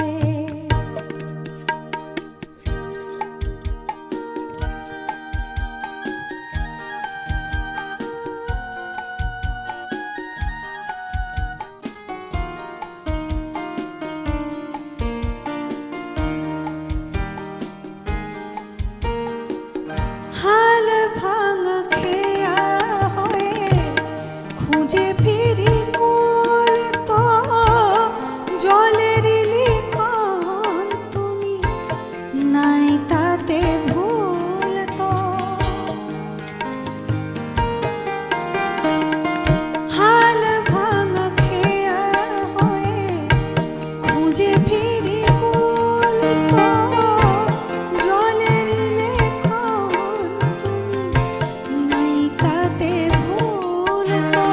হাল ভাঙা খেয়া হয়ে খুঁজে ফিরি কুল, তো জলের লিখন তুমি, নাই তাতে ভুল তো। হাল ভাঙা খেয়া হয়ে খুঁজে ফিরি কুল, তো জলের লেখন তুমি, নাই তাতে ভুল তো।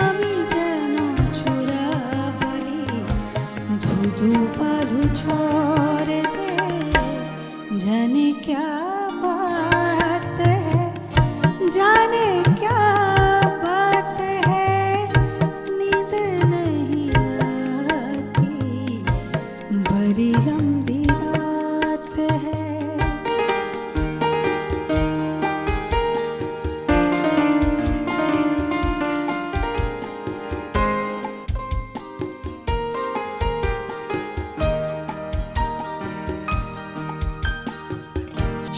আমি যেন চূড়া বলি, ধুধু বালু ঝড় যে, জানে ক্যা বাত है, जाने क्या बात है, नींद नहीं आती, बड़ी लंबी रात है।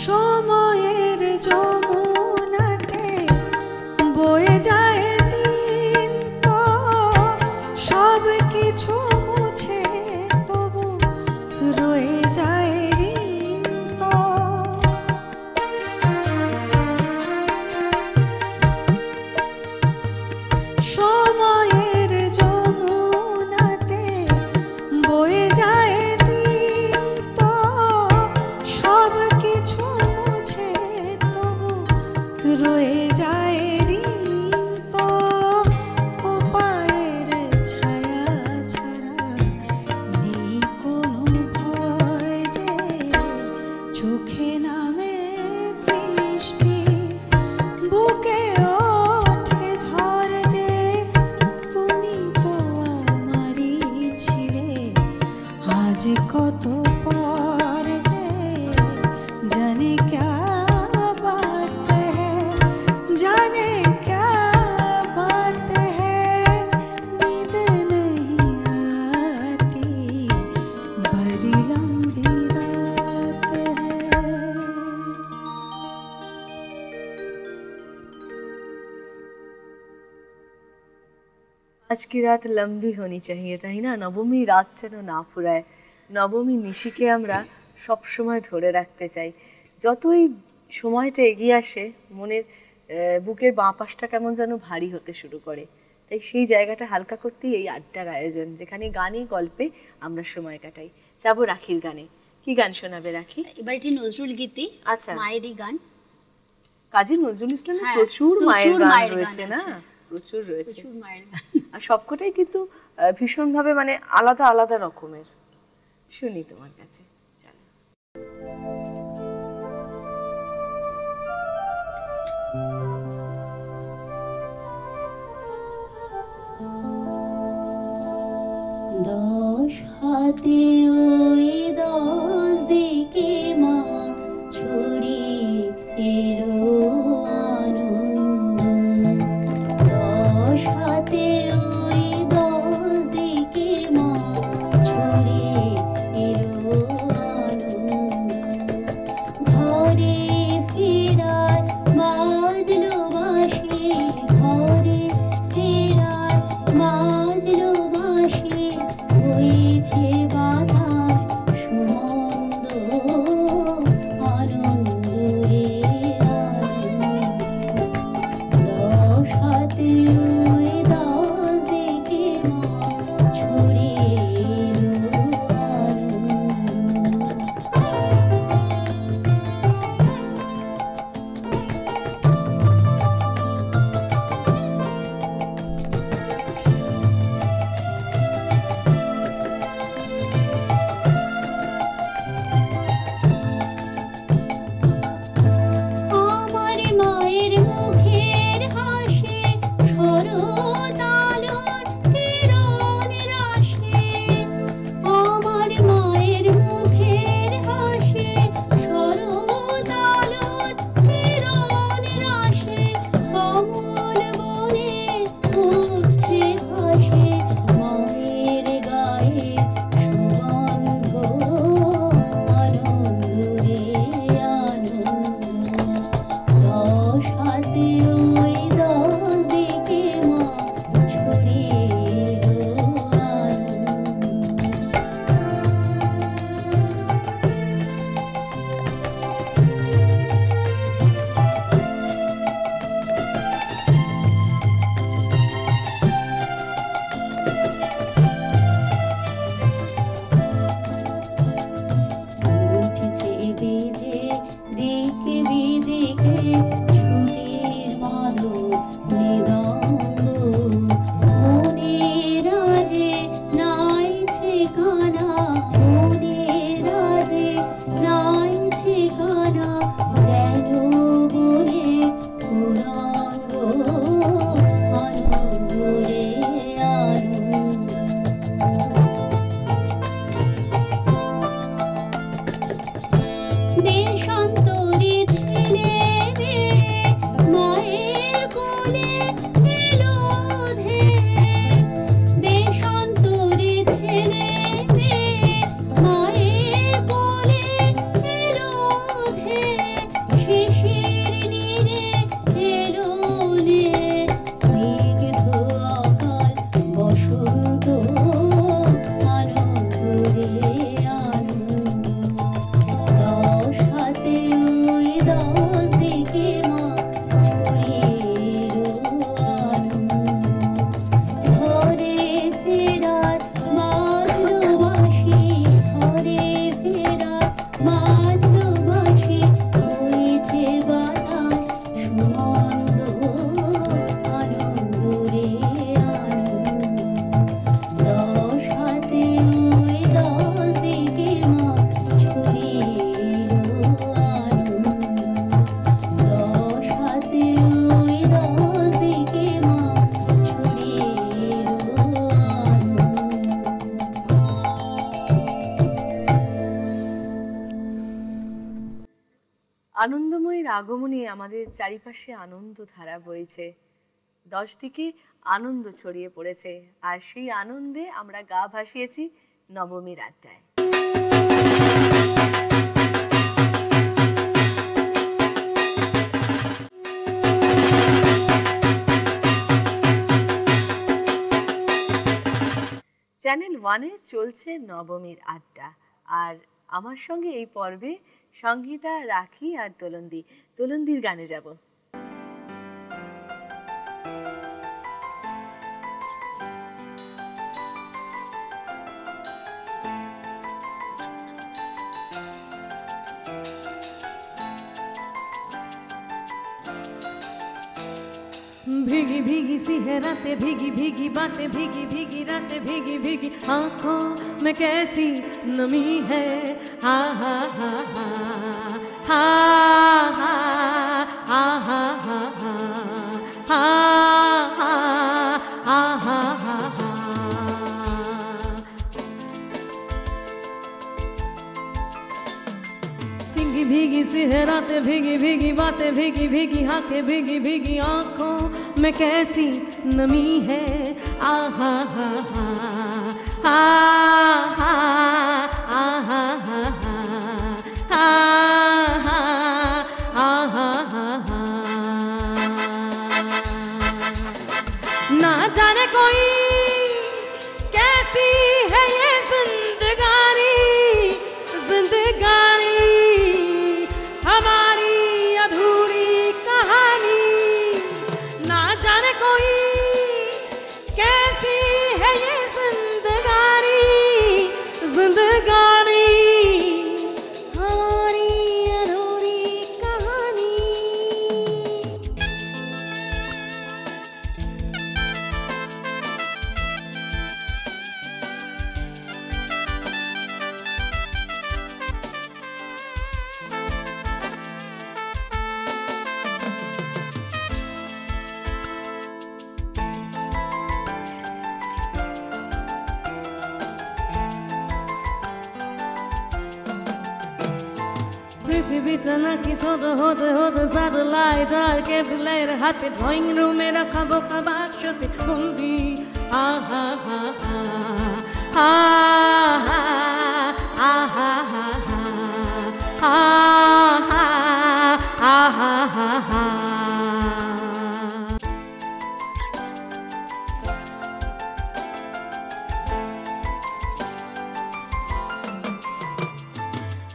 সময়ের যমুনাতে বয়ে যায় দিন, তো সব কিছু মুছে তবু রয়ে যায় ঋণ তো। সময়ের যমুনাতে বয়ে যায় দিন, তো সব কিছু মুছে তবু রয়ে যায় ঋণ তো। ও পায়ের ছায়া ছাড়া নেই কোনো ভয় যে, চোখে নামে বৃষ্টি, বুকে ওঠে ঝড় যে, তুমি তো আমারই ছিলে, আজ কত পর যে। জানে ক্যা বাত है, जाने क्या बात है, नींद नहीं आती, बड़ी लंबी रात है। আজ আজকে রাত লম্বি হনি চাহিয়ে, তাই না? নবমী রাত যেন না ফুরায়, নবমী নিশিকে আমরা সব সময় ধরে রাখতে চাই। যতই সময়টা এগিয়ে আসে মনের বুকের বাঁ পাশটা কেমন যেন ভারী হতে শুরু করে। তাই সেই জায়গাটা হালকা করতেই এই আড্ডার আয়োজন, যেখানে গানে গল্পে আমরা সময় কাটাই। যাবো রাখির গানে। কি গান শোনাবে রাখি? এবার এটি নজরুল গীতি, আচ্ছা। মায়েরই গান। কাজী নজরুল ইসলামের হ্যাঁ, প্রচুর মায়ের প্রচুর গান মায়ের গান রয়েছে না? আছে। প্রচুর রয়েছে। প্রচুর মায়ের গান। আর সবকটাই কিন্তু ভীষণভাবে মানে আলাদা আলাদা রকমের। শুনি তোমার কাছে, চলো। দশ হাতে ওই দশ দিকে মা ছড়িয়ে এলো আনন্দ। দশ হাতে ওই দশ দিকে মা ছড়িয়ে এলো আনন্দ। ঘরে ফেরার বাজলো বাঁশি, ঘরে ফেরার বাজলো বাঁশি, হয়েছে বাতাস সুমন্দ আনন্দ রে আনন্দ। দশ হাতে ওই দশ দিকে মা ছড়িয়ে এলো আনন্দ। আমার মায়ের মুখের হাসি শরতালোর কিরণ রাশি। আমার মায়ের মুখের হাসি শরতালোর কিরণ রাশি। কমল বনে উঠছে ভাসি, মায়ের গায়ে সুগন্ধ আনন্দ রে আনন্দ। দশ হাতে ওই দশ দিকে মা ছড়িয়ে এলো আনন্দ। উঠছে বেজে দিকে বিদিকে ছুটির মাদল মৃদঙ্গ। মনে রাজে নাই ঠিকানা, মনে রাজে নাই ঠিকানা, যেন বলে গৌরাঙ্গ আনন্দ রে আনন্দ। দেশান্তরে ছেলে মেয়ে মায়ের কোলে এলো ধে। দেশান্তরে ছেলে মেয়ে মায়ের কোলে এলো ধে। শিশির নীরে এলো নে, স্নিগ্ধ অকাল বসন্ত আনন্দ রে আনন্দ। দশ হাতে ওই দশ দিকে মা ছড়িয়ে এলো আনন্দ। ঘরে ফেরার বাজলো বাঁশি, ঘরে ফেরার বাজলো বাঁশি, হয়েছে বাতাস সুমন্দ আনন্দ রে আনন্দ। দশ হাতে ওই দশ দিকে মা ছড়িয়ে এলো আনন্দ। দশ হাতে ওই দশ দিকে মা ছড়িয়ে এলো আনন্দ। আনন্দময়ের আগমনে আমাদের চারিপাশে আনন্দ ধারা বইছে, 10 দিকে আনন্দ ছড়িয়ে পড়েছে, আর সেই আনন্দে আমরা গা ভাসিয়েছি নবমীর আড্ডায়। চ্যানেল ওয়ানে চলছে নবমীর আড্ডা, আর আমার সঙ্গে এই পর্বে সংগীতা, রাখি আর তোলন্দি। তোলন্দির গানে যাব। भीगी भीगी सी है रातें, भीगी भीगी बातें, भीगी भीगी रातें, भीगी भीगी आंखों में कैसी नमी है। हा हा हा हा हा हा हा हा हा हा हा हा हा हा। भीगी भीगी सी है रातें, भीगी भीगी बातें, भीगी भीगी आंखें, भीगी भीगी आंखों में कैसी नमी है। आहा हा हा हा हा आहा हा हा हा आहा हा हा। ना जाने कोई कैसी है ये जिंदगानी, जिंदगानी हमारी अधूरी कहानी। ना जाने कोई कैसी है ये जिंदगानी, जिंदगानी हमारी अधूरी कहानी। পৃথিবী টানাকি ছোট হতে হতে স্যাটেলাইট আর কেবলের হাতে ড্রয়িং রুমে রাখা বোকা বাক্সতে বন্দি। আহা হা হা আহা আহা হা হা আহা হা হা।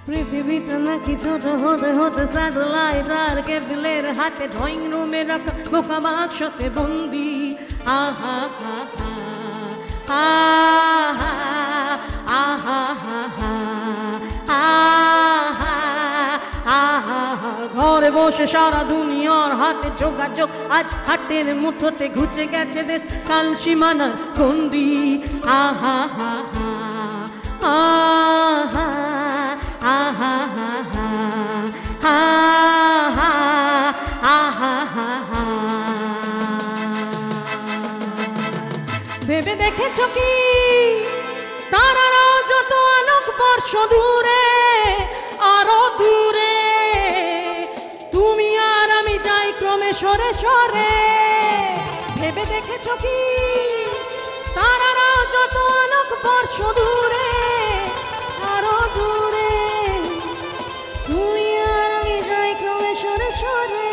পৃথিবীটা নাকি ছোট হতে হতে স্যাটেলাইট আর কেবলের হাতে ড্রয়িং রুমে রাখা বোকা বাক্সতে বন্দি। আহা হা হা আহা আহা হা হা আহা আহা হা। ঘরে বসে সারা দুনিয়ার হাতে যোগাযোগ, আজ হাটের মুঠোতে ঘুচে গেছে দেশ কাল সীমানার গন্ডি। আহা হা হা আহা আহা হা হা আহা আহা হা হা। ভেবে দেখেছো কি তারারাও যত আলোক বর্ষ দূরে, আরো দূরে তুমি আর আমি যাই ক্রমে সরে সরে। ভেবে দেখেছো কি তারারাও যত আলোক বর্ষ দূরে, আরো দূরে তুমি আর আমি যাই ক্রমে সরে সরে।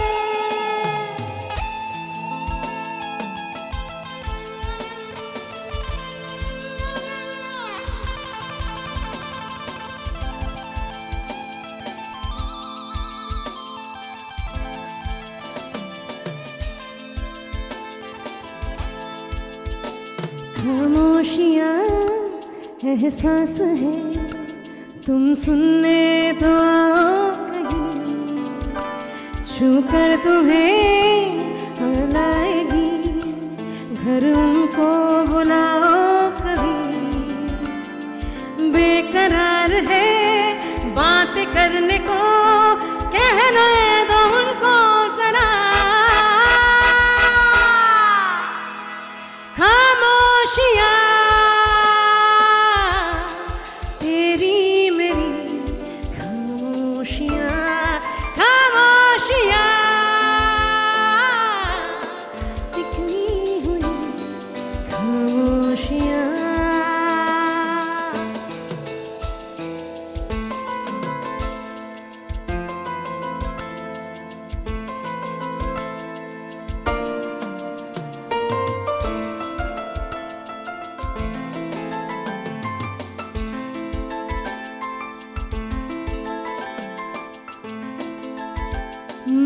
खामोशियाँ एहसास है, तुम सुनने तो आओ कहीं, छू कर तुम्हें लाएगी घर उनको बुलाओ कभी। बेकरार है बात करने को, कहने दो उनको जरा। खामोशियाँ तेरी मेरी खामोशियाँ, खामोशियाँ बिखरी हुई खामोशियाँ।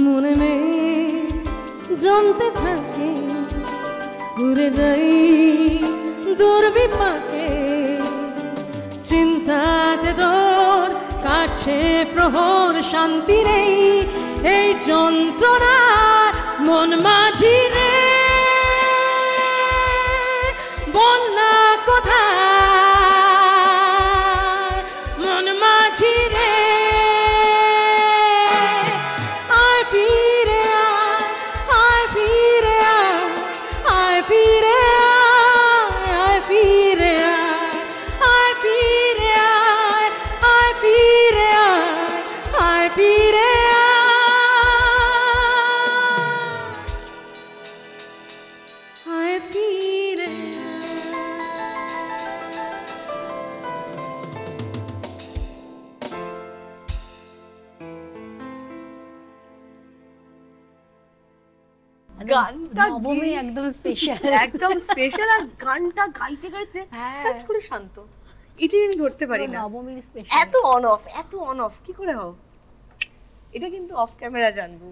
মনে নেই জমতে থাকে ঘুরে যাই দুর্বিপাকে চিন্তাতে তোর কাছে প্রহর শান্তি নেই এই যন্ত্রণা মন মাঝি রে বন্যা কোথায় মন মাঝি রে আয় ফিরে আয় ফিরে আয় ফিরে আয় ফিরে আয় ফিরে আয় ফিরে আয় ফিরে আয় ফিরে গানটা নবমী একদম স্পেশাল। একদম স্পেশাল, আর গানটা গাইতে গাইতে হ্যাঁ। সার্চ করে শান্ত, এটাই আমি ধরতে পারি না। নবমীর স্পেশাল। এত অন অফ কি করে হবে? এটা কিন্তু অফ ক্যামেরা জানবো,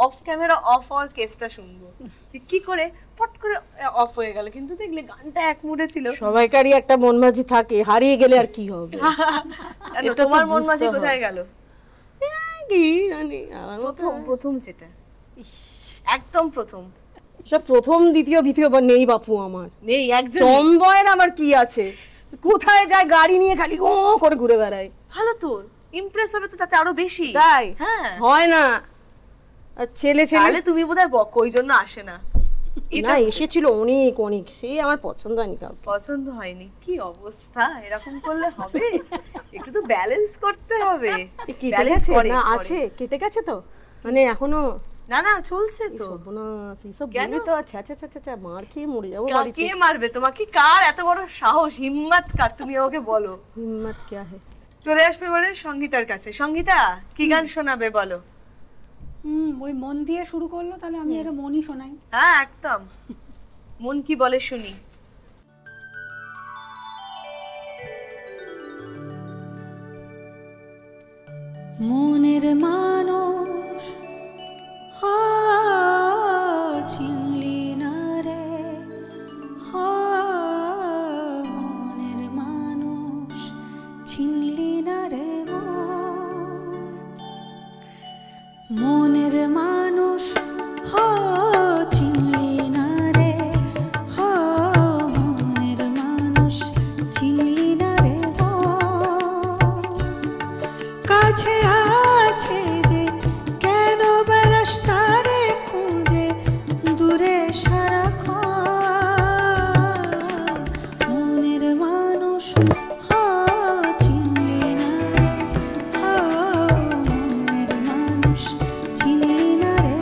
অফ ক্যামেরা অফ আর কেসটা শুনবো যে কি করে ফট করে অফ হয়ে গেল, কিন্তু দেখলে গানটা এক মুডে ছিল। সবাইকারই একটা মন মাঝি থাকে, হারিয়ে গেলে আর কি হবে? কেন, এটা তো তোমার মন বুঝতে মাঝি হবে। কোথায় গেল? কি জানি আমার মতো প্রথম সেটা একদম প্রথম, সব প্রথম দ্বিতীয় দ্বিতীয় বা নেই বাপু আমার। নেই একজন। টমবয়ের আমার কি আছে, কোথায় যায় গাড়ি নিয়ে খালি ও করে ঘুরে বেড়ায়। ভালো তো, ইমপ্রেস হবে তো তাতে আরো বেশি। তাই হ্যাঁ, হয় না। আর ছেলে ছেলে তাহলে তুমি বোধহয় বক ওই জন্য আসে না। না এসেছিল অনেক অনেক, সে আমার পছন্দ হয়নি কাউকে। পছন্দ হয়নি, কি অবস্থা, এরকম করলে হবে? একটু তো ব্যালেন্স করতে হবে। কেটে Balance গেছে করে, না করে। আছে, কেটে গেছে তো, মানে এখনো না না চলছে তো। সর্বনাশ, এইসব কেন? বলে তো আচ্ছা আচ্ছা আচ্ছা আচ্ছা মার খেয়ে মরে যাবো বাড়িতে। কে মারবে তোমাকে? কার এত বড় সাহস, হিম্মত কার? তুমি আমাকে বলো। হিম্মত क्या है? চলে আসবে বলে সঙ্গীতার কাছে। সঙ্গীতা, কি গান শোনাবে বলো? ওই মন দিয়ে শুরু করলো, তাহলে আমি এটা মনই শোনাই। হ্যাঁ একদম, মন কি বলে শুনি। মনের মানুষ চিনলি না রে, মনের মানুষ চিনলি না রে, মনের মানুষ চিনলি না রে, মনের মানুষ চিনলি না রে, কাছে আছে যে কেন বেড়াস তারে খুঁজে দূরে সারাক্ষণ, মনের মানুষ চিনলি না রে, মনের মানুষ চিনলি না রে।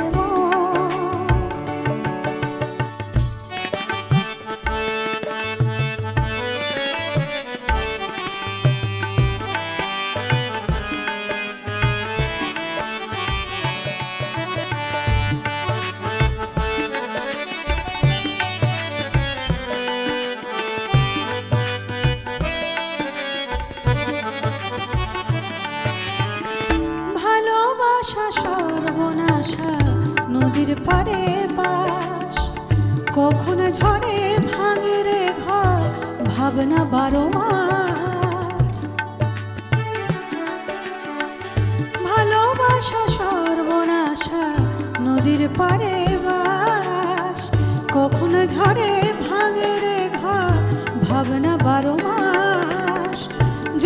ভালোবাসা সর্বনাশা নদীর পারে বাস, কখন ঝড়ে ভাঙে রে ঘর, ভাবনা বারো মাস। ভালোবাসা সর্বনাশা নদীর পারে বাস, কখন ঝড়ে ভাঙে রে ঘর, ভাবনা বারো মাস।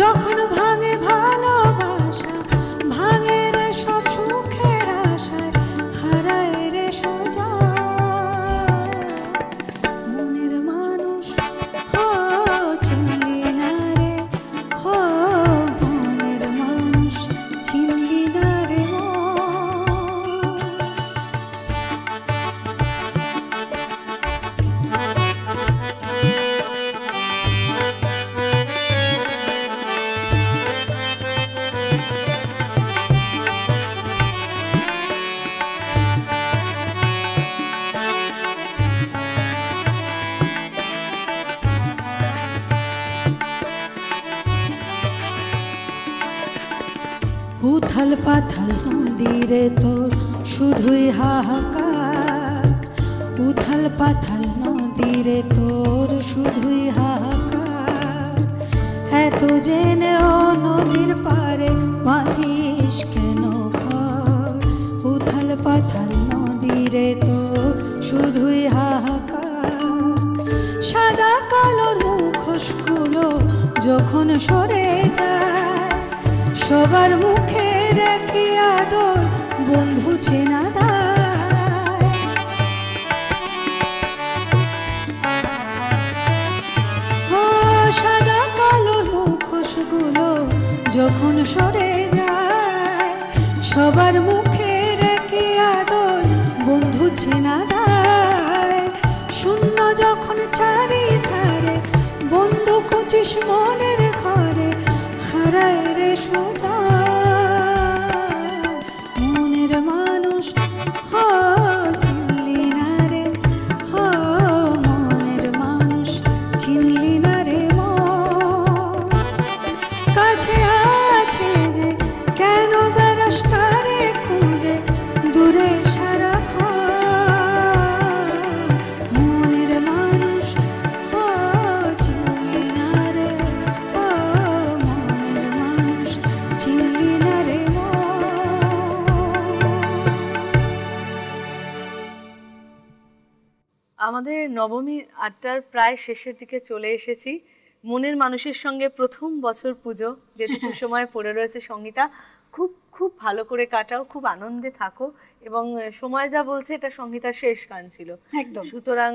যখন ভাঙে ভালোবাসা, ভাঙে রে সব সুখের আশায়, হারায় রে সোজা মনের মানুষ চিনলি না রে, মনের মানুষ চিনলি না রে। উথাল পাথাল নদীরে তোর শুধুই হাহাকার, উথাল পাথাল নদীরে তোর শুধুই হাহাকার। এত জেনেও নদীর পারে বাঁধিস কেন ঘর, উথাল পাথাল নদীরে তোর শুধুই হাহাকার। সাদা কালোর মুখোশগুলো যখন সরে যায়, সবার মুখে রেখে আদর বন্ধু চেনা দায়। ও সাদা কালোর মুখোশগুলো যখন সরে যায়, সবার মুখে রেখে আদর বন্ধু চেনা দায়। শূন্য যখন চারিধারে বন্ধু খুঁজিস মনের ঘরে, হারায় রে সোজা মনের মানুষ। চিনলি না রে, মনের মানুষ চিনলি না রে মন। কাছে আছে যে কেন বেড়াস তারে খুঁজে দূরে সারাক্ষণ, মনের মানুষ চিনলি না রে, মনের মানুষ চিনলি না রে মন। আমাদের নবমীর আড্ডার প্রায় শেষের দিকে চলে এসেছি। মনের মানুষের সঙ্গে প্রথম বছর পুজো যেটুকু সময় পড়ে রয়েছে, সঙ্গীতা খুব খুব ভালো করে কাটাও, খুব আনন্দে থাকো। এবং সময় যা বলছে এটা সঙ্গীতার শেষ গান ছিল একদম। সুতরাং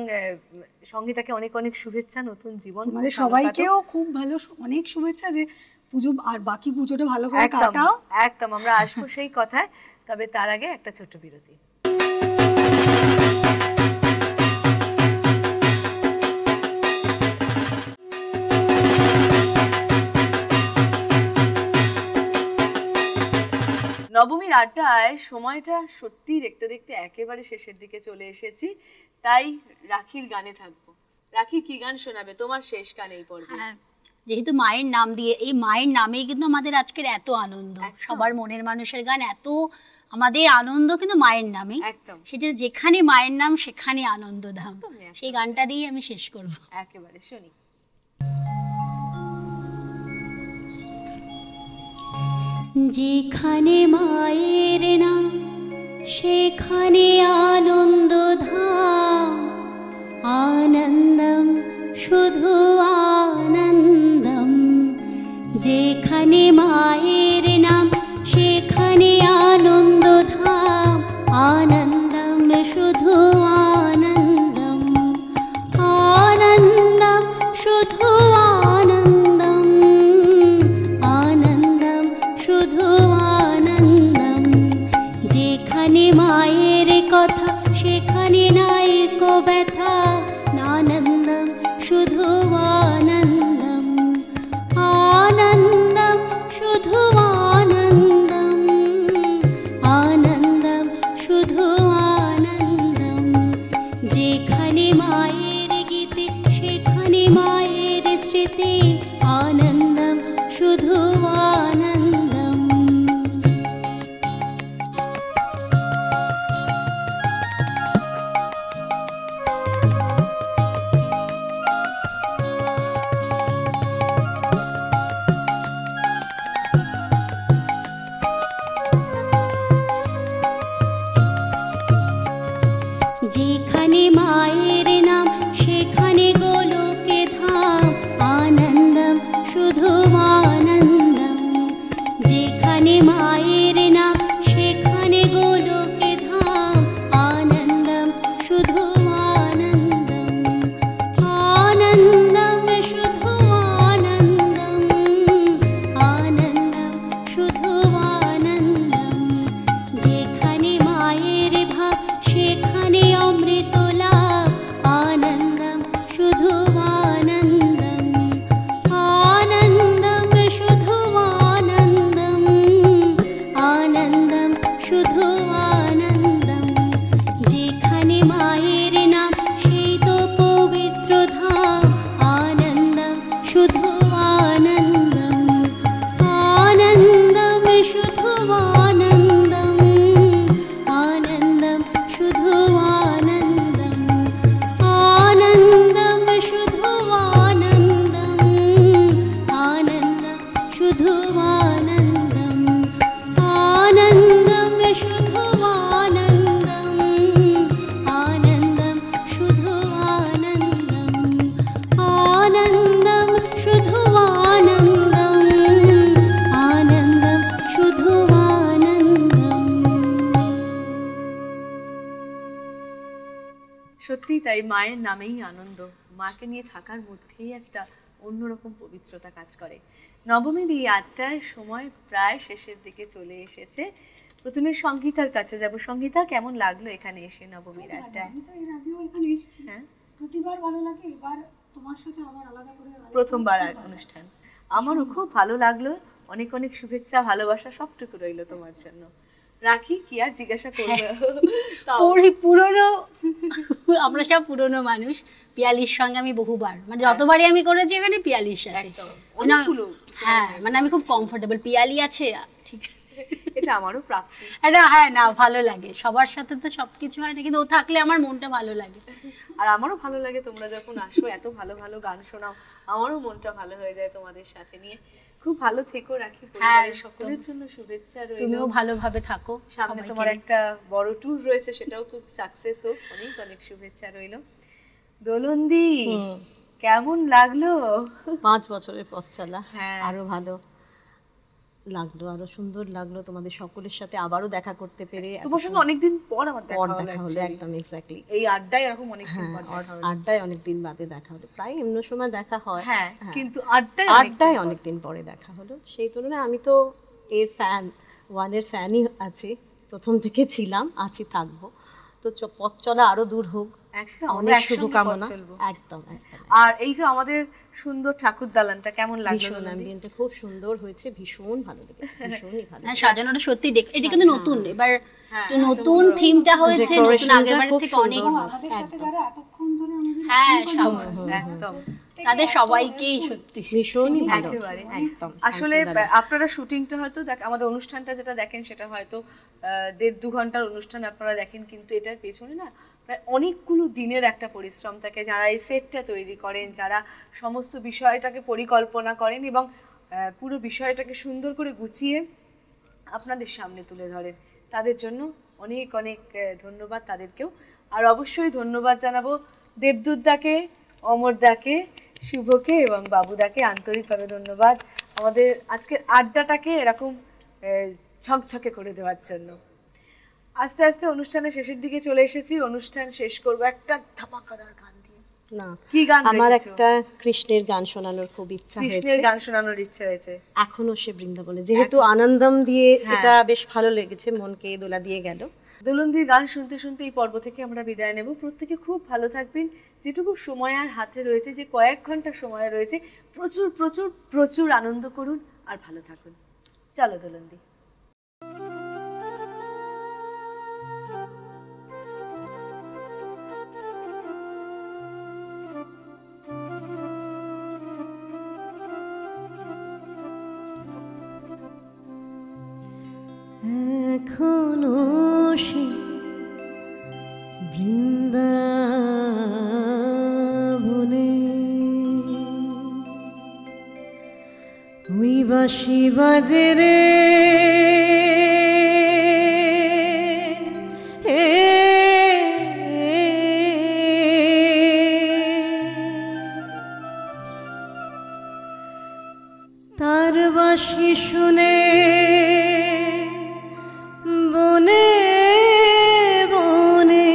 সঙ্গীতাকে অনেক অনেক শুভেচ্ছা, নতুন জীবন মানে ভালো সবাইকেও খুব ভালো অনেক শুভেচ্ছা যে পুজো আর বাকি পুজোটা ভালো করে একদম কাটাও। একদম, আমরা আসবো সেই কথায়। তবে তার আগে একটা ছোট্ট বিরতি। নবমীর আড্ডায় সময়টা সত্যি দেখতে দেখতে একেবারে শেষের দিকে চলে এসেছি, তাই রাখির গানে থাকবো। রাখি, কি গান শোনাবে তোমার শেষ গান এই পর্বে? হ্যাঁ, যেহেতু মায়ের নাম দিয়ে, এই মায়ের নামেই কিন্তু আমাদের আজকের এত আনন্দ, একদম। সবার মনের মানুষের গান, এত আমাদের আনন্দ কিন্তু মায়ের নামে। একদম সে যে যেখানে মায়ের নাম সেখানে আনন্দ ধাম, একদমই, একদমই। সেই গানটা দিয়ে আমি শেষ করব। একেবারে শুনি। যেখানে মায়ের নাম সেখানে আনন্দ ধাম, আনন্দম শুধু আনন্দম। যেখানে মায়ের নাম সেখানে আনন্দ ধাম, আনন্দম শুধু আনন্দম। আনন্দম শুধু আনন্দম, আনন্দম শুধু আনন্দম। যেখানে মায়ের কথা সেখানে নাই কো ব্যথা, আনন্দম শুধু আনন্দম। আনন্দম শুধু আনন্দম, শুধু আনন্দম আনন্দম শুধু আনন্দম আনন্দম শুধু আনন্দম আনন্দম শুধু আনন্দম আনন্দম শুধু আনন্দম। সত্যি তাই, মায়ের নামেই আনন্দ। মাকে নিয়ে থাকার মধ্যেই একটা অন্যরকম পবিত্রতা কাজ করে। নবমীর এই আড্ডায় সময় প্রায় শেষের দিকে চলে এসেছে। প্রথমে সঙ্গীতার কাছে যাব। সঙ্গীতা, কেমন লাগলো এখানে এসে নবমীর আড্ডায়? আমি তো এর আগেও এখানে এসেছি, হ্যাঁ, প্রতিবার ভালো লাগে, এবার তোমার সাথে আবার আলাদা করে প্রথমবার আর অনুষ্ঠান। আমারও খুব ভালো লাগলো। অনেক অনেক শুভেচ্ছা, ভালোবাসা সবটুকু রইলো তোমার জন্য। রাখি, কি আর জিজ্ঞাসা করবো? তাও পুরনো আমরা সব পুরনো মানুষ। পিয়ালির সঙ্গে আমি বহুবার, মানে যতবারই আমি করেছি এখানে পিয়ালির সাথে, একদম, মানে অনেকগুলো। হ্যাঁ, মানে আমি খুব কমফোর্টেবল। পিয়ালি আছে, ঠিক আছে, এটা আমারও প্রাপ্তি। এটা হ্যাঁ, না ভালো লাগে। সবার সাথে তো সবকিছু হয় না, কিন্তু ও থাকলে আমার মনটা ভালো লাগে। আর আমারও ভালো লাগে তোমরা যখন আসো, এত ভালো ভালো গান শোনাও, আমারও মনটা ভালো হয়ে যায় তোমাদের সাথে নিয়ে। খুব ভালো থেকো রাখি, পরিবারের সকলের জন্য শুভেচ্ছা রইলো। তুমিও ভালোভাবে থাকো। সামনে সবাইকে তোমার একটা বড় ট্যুর রয়েছে, সেটাও খুব সাকসেস হোক। অনেক অনেক শুভেচ্ছা রইলো। দোলনদি, কেমন লাগলো? 5 বছরের পথ চলা, হ্যাঁ। আরো ভালো লাগলো, আরো সুন্দর লাগলো তোমাদের সকলের সাথে আবারও দেখা করতে পেরে। তোমার সঙ্গে অনেকদিন পর আমার পর দেখা দেখা হলো হলো, actually। একদম এক্স্যাক্টলি। এই আড্ডায় এরকম অনেকদিন হ্যাঁ, পর দেখা হলো। আড্ডায় অনেকদিন বাদে দেখা হলো, প্রায় এমন সময় দেখা হয়। হ্যাঁ, হ্যাঁ। কিন্তু আড্ডায় আড্ডায় অনেকদিন পরে দেখা হলো। সেই তুলনায় আমি তো এর ফ্যান, ওয়ানের ফ্যানই আছি, প্রথম থেকে ছিলাম, আছি, থাকবো। তো পথ চলা আরো দূর হোক, একদম, আমরা অনেক একসঙ্গে শুভকামনা। পথ চলবো। একদম একদম। আর এই যে আমাদের সুন্দর ঠাকুর দালানটা কেমন লাগলো? ভীষণ দোলনদি? অ্যাম্বিয়েন্টটা খুব সুন্দর হয়েছে, ভীষণ ভালো লেগেছে, ভীষণই ভালো। হ্যাঁ, সাজানোটা সত্যি এটা কিন্তু নতুন, এবার হ্যাঁ, যে নতুন থিমটা হয়েছে, নতুন Decorationটা আগের বারের খুব থেকে অনেক। সুন্দর। আমাদের সাথে যারা এতক্ষণ ধরে আমাদের হ্যাঁ, একদম, তাদের সবাইকেই সত্যি ভীষণই ভালো, একেবারে। একদম। আসলে আপনারা শুটিংটা হয়তো আমাদের অনুষ্ঠানটা যেটা দেখেন সেটা হয়তো 1.5-2 ঘন্টার অনুষ্ঠান আপনারা দেখেন, কিন্তু এটার পেছনে না প্রায় অনেকগুলো দিনের একটা পরিশ্রম থাকে। যারা এই সেটটা তৈরি করেন, যারা সমস্ত বিষয়টাকে পরিকল্পনা করেন এবং পুরো বিষয়টাকে সুন্দর করে গুছিয়ে আপনাদের সামনে তুলে ধরেন, তাদের জন্য অনেক অনেক ধন্যবাদ তাদেরকেও। আর অবশ্যই ধন্যবাদ জানাবো দেবদূতদাকে, অমরদাকে, শুভকে এবং বাবুদাকে। আন্তরিকভাবে ধন্যবাদ আমাদের আজকের আড্ডাটাকে এরকম ঝকঝকে করে দেওয়ার জন্য। আস্তে আস্তে অনুষ্ঠানের শেষের দিকে চলে এসেছি। অনুষ্ঠান শেষ করবো একটা ধামাকাদার গান দিয়ে। না, কি গান আমার রেখেছো? একটা কৃষ্ণের গান শোনানোর খুব ইচ্ছা হয়েছে। কৃষ্ণের গান শোনানোর ইচ্ছে হয়েছে। এখনো সে বৃন্দাবনে, যেহেতু আনন্দম দিয়ে এটা বেশ ভালো লেগেছে, মনকে দোলা দিয়ে গেল। দোলনদির গান শুনতে শুনতে এই পর্ব থেকে আমরা বিদায় নেব। প্রত্যেকে খুব ভালো থাকবেন। যেটুকু সময় আর হাতে রয়েছে, যে কয়েক ঘন্টা সময় রয়েছে, প্রচুর প্রচুর প্রচুর আনন্দ করুন আর ভালো থাকুন। চলো দোলনদি। এখনো সে বৃন্দাবনে ওই বাঁশি বাজে রে, তার বাঁশি শুনে বনে বনে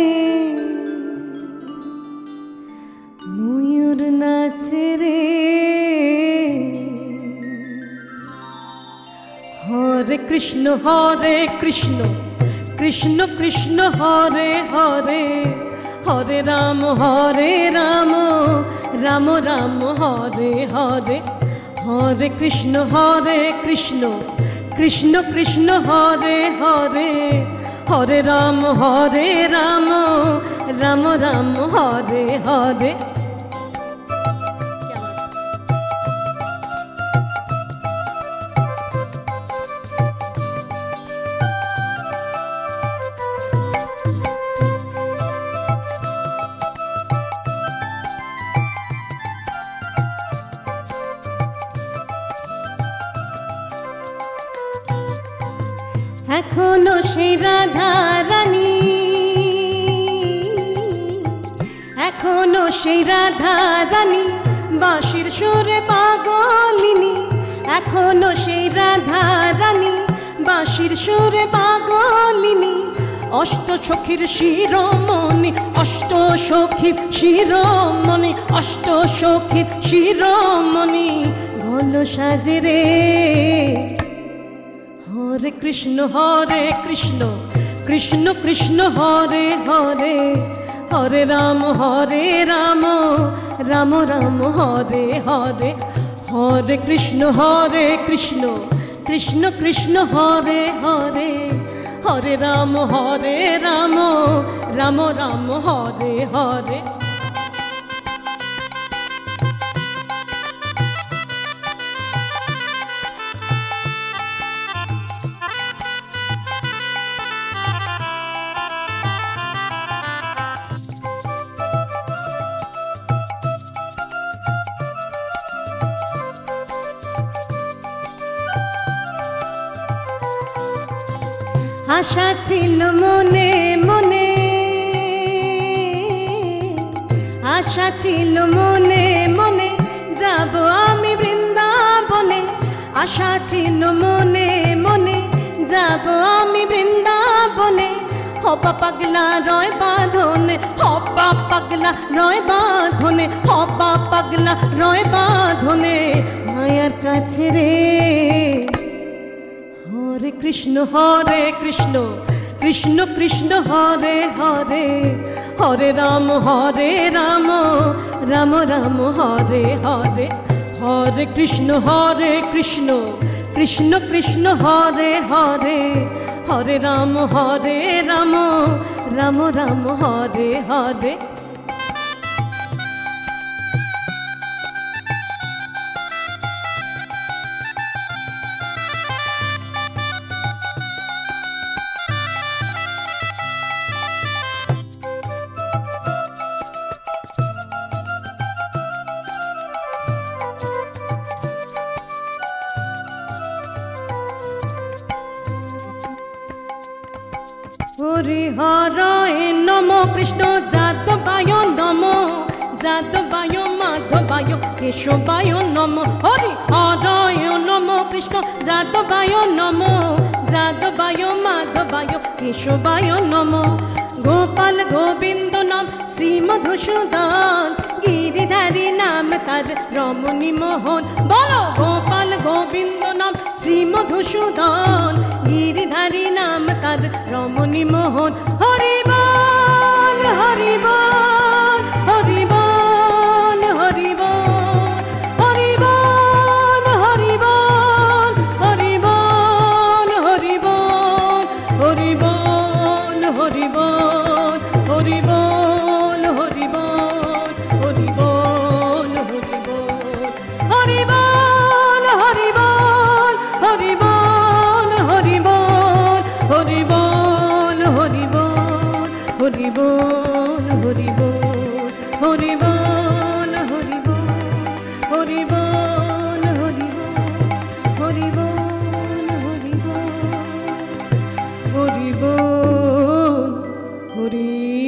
ময়ূর নাচে রে। হরে কৃষ্ণ কৃষ্ণ কৃষ্ণ হরে হরে, হরে রাম রাম রাম হরে হরে। হরে কৃষ্ণ কৃষ্ণ কৃষ্ণ হরে হরে, হরে রাম রাম রাম হরে হরে। এখনো সেই রাধা রানী, এখনো সেই রাধা রানী বাঁশির সুরে পাগলিনী, এখনো সেই রাধা রানী বাঁশির সুরে পাগলিনী। অষ্ট সখীর শিরোমণি, অষ্ট সখীর শিরোমণি, অষ্ট সখীর শিরোমণি ঘন সাজে রে। হরে কৃষ্ণ কৃষ্ণ কৃষ্ণ হরে হরে, হরে রাম রাম রাম হরে হরে। হরে কৃষ্ণ কৃষ্ণ কৃষ্ণ হরে হরে, হরে রাম রাম রাম হরে হরে। আশা ছিল মনে মনে, আশা ছিল মনে মনে যাব আমি বৃন্দাবনে। আশা ছিল মনে মনে যাব আমি বৃন্দাবনে। হবা পাগলা রয় বাঁধনে, হবা পাগলা রয় বাঁধনে, হবা পাগলা রয় বাঁধনে মায়ার কাছে রে। হরে কৃষ্ণ কৃষ্ণ কৃষ্ণ হরে হরে, হরে রাম রাম রাম হরে হরে। হরে কৃষ্ণ কৃষ্ণ কৃষ্ণ হরে হরে, হরে রাম রাম রাম হরে হরে। হরি হরায় নম কৃষ্ণ যাদবায় নম, যাদবায় মাধবায় কেশবায় নম। হরি হরায় নম কৃষ্ণ যাদবায় নম, যাদবায় মাধবায় কেশবায় নম। গোপাল গোবিন্দ নাম শ্রী মধুসূদন, গিরিধারী নাম তার রমণী মোহন। বলো গোপাল গোবিন্দ নাম শ্রী মধুসূদন, গিরিধারী নাম তার রমণী মোহন। হরি বল হরি বল হরি বল হরি বল, হরি বল হরি বল হরি বল, হরি বল হরি বল হরি বল, হরি বল হরি বল হরি বল, হরি বল হরি বল হরি বল হরি বল, হরি বল হরি বল হরি বল, হরি বল হরি বল হরি বল, হরি বল হরি বল হরি বল, হরি বল হরি বল হরি বল হরি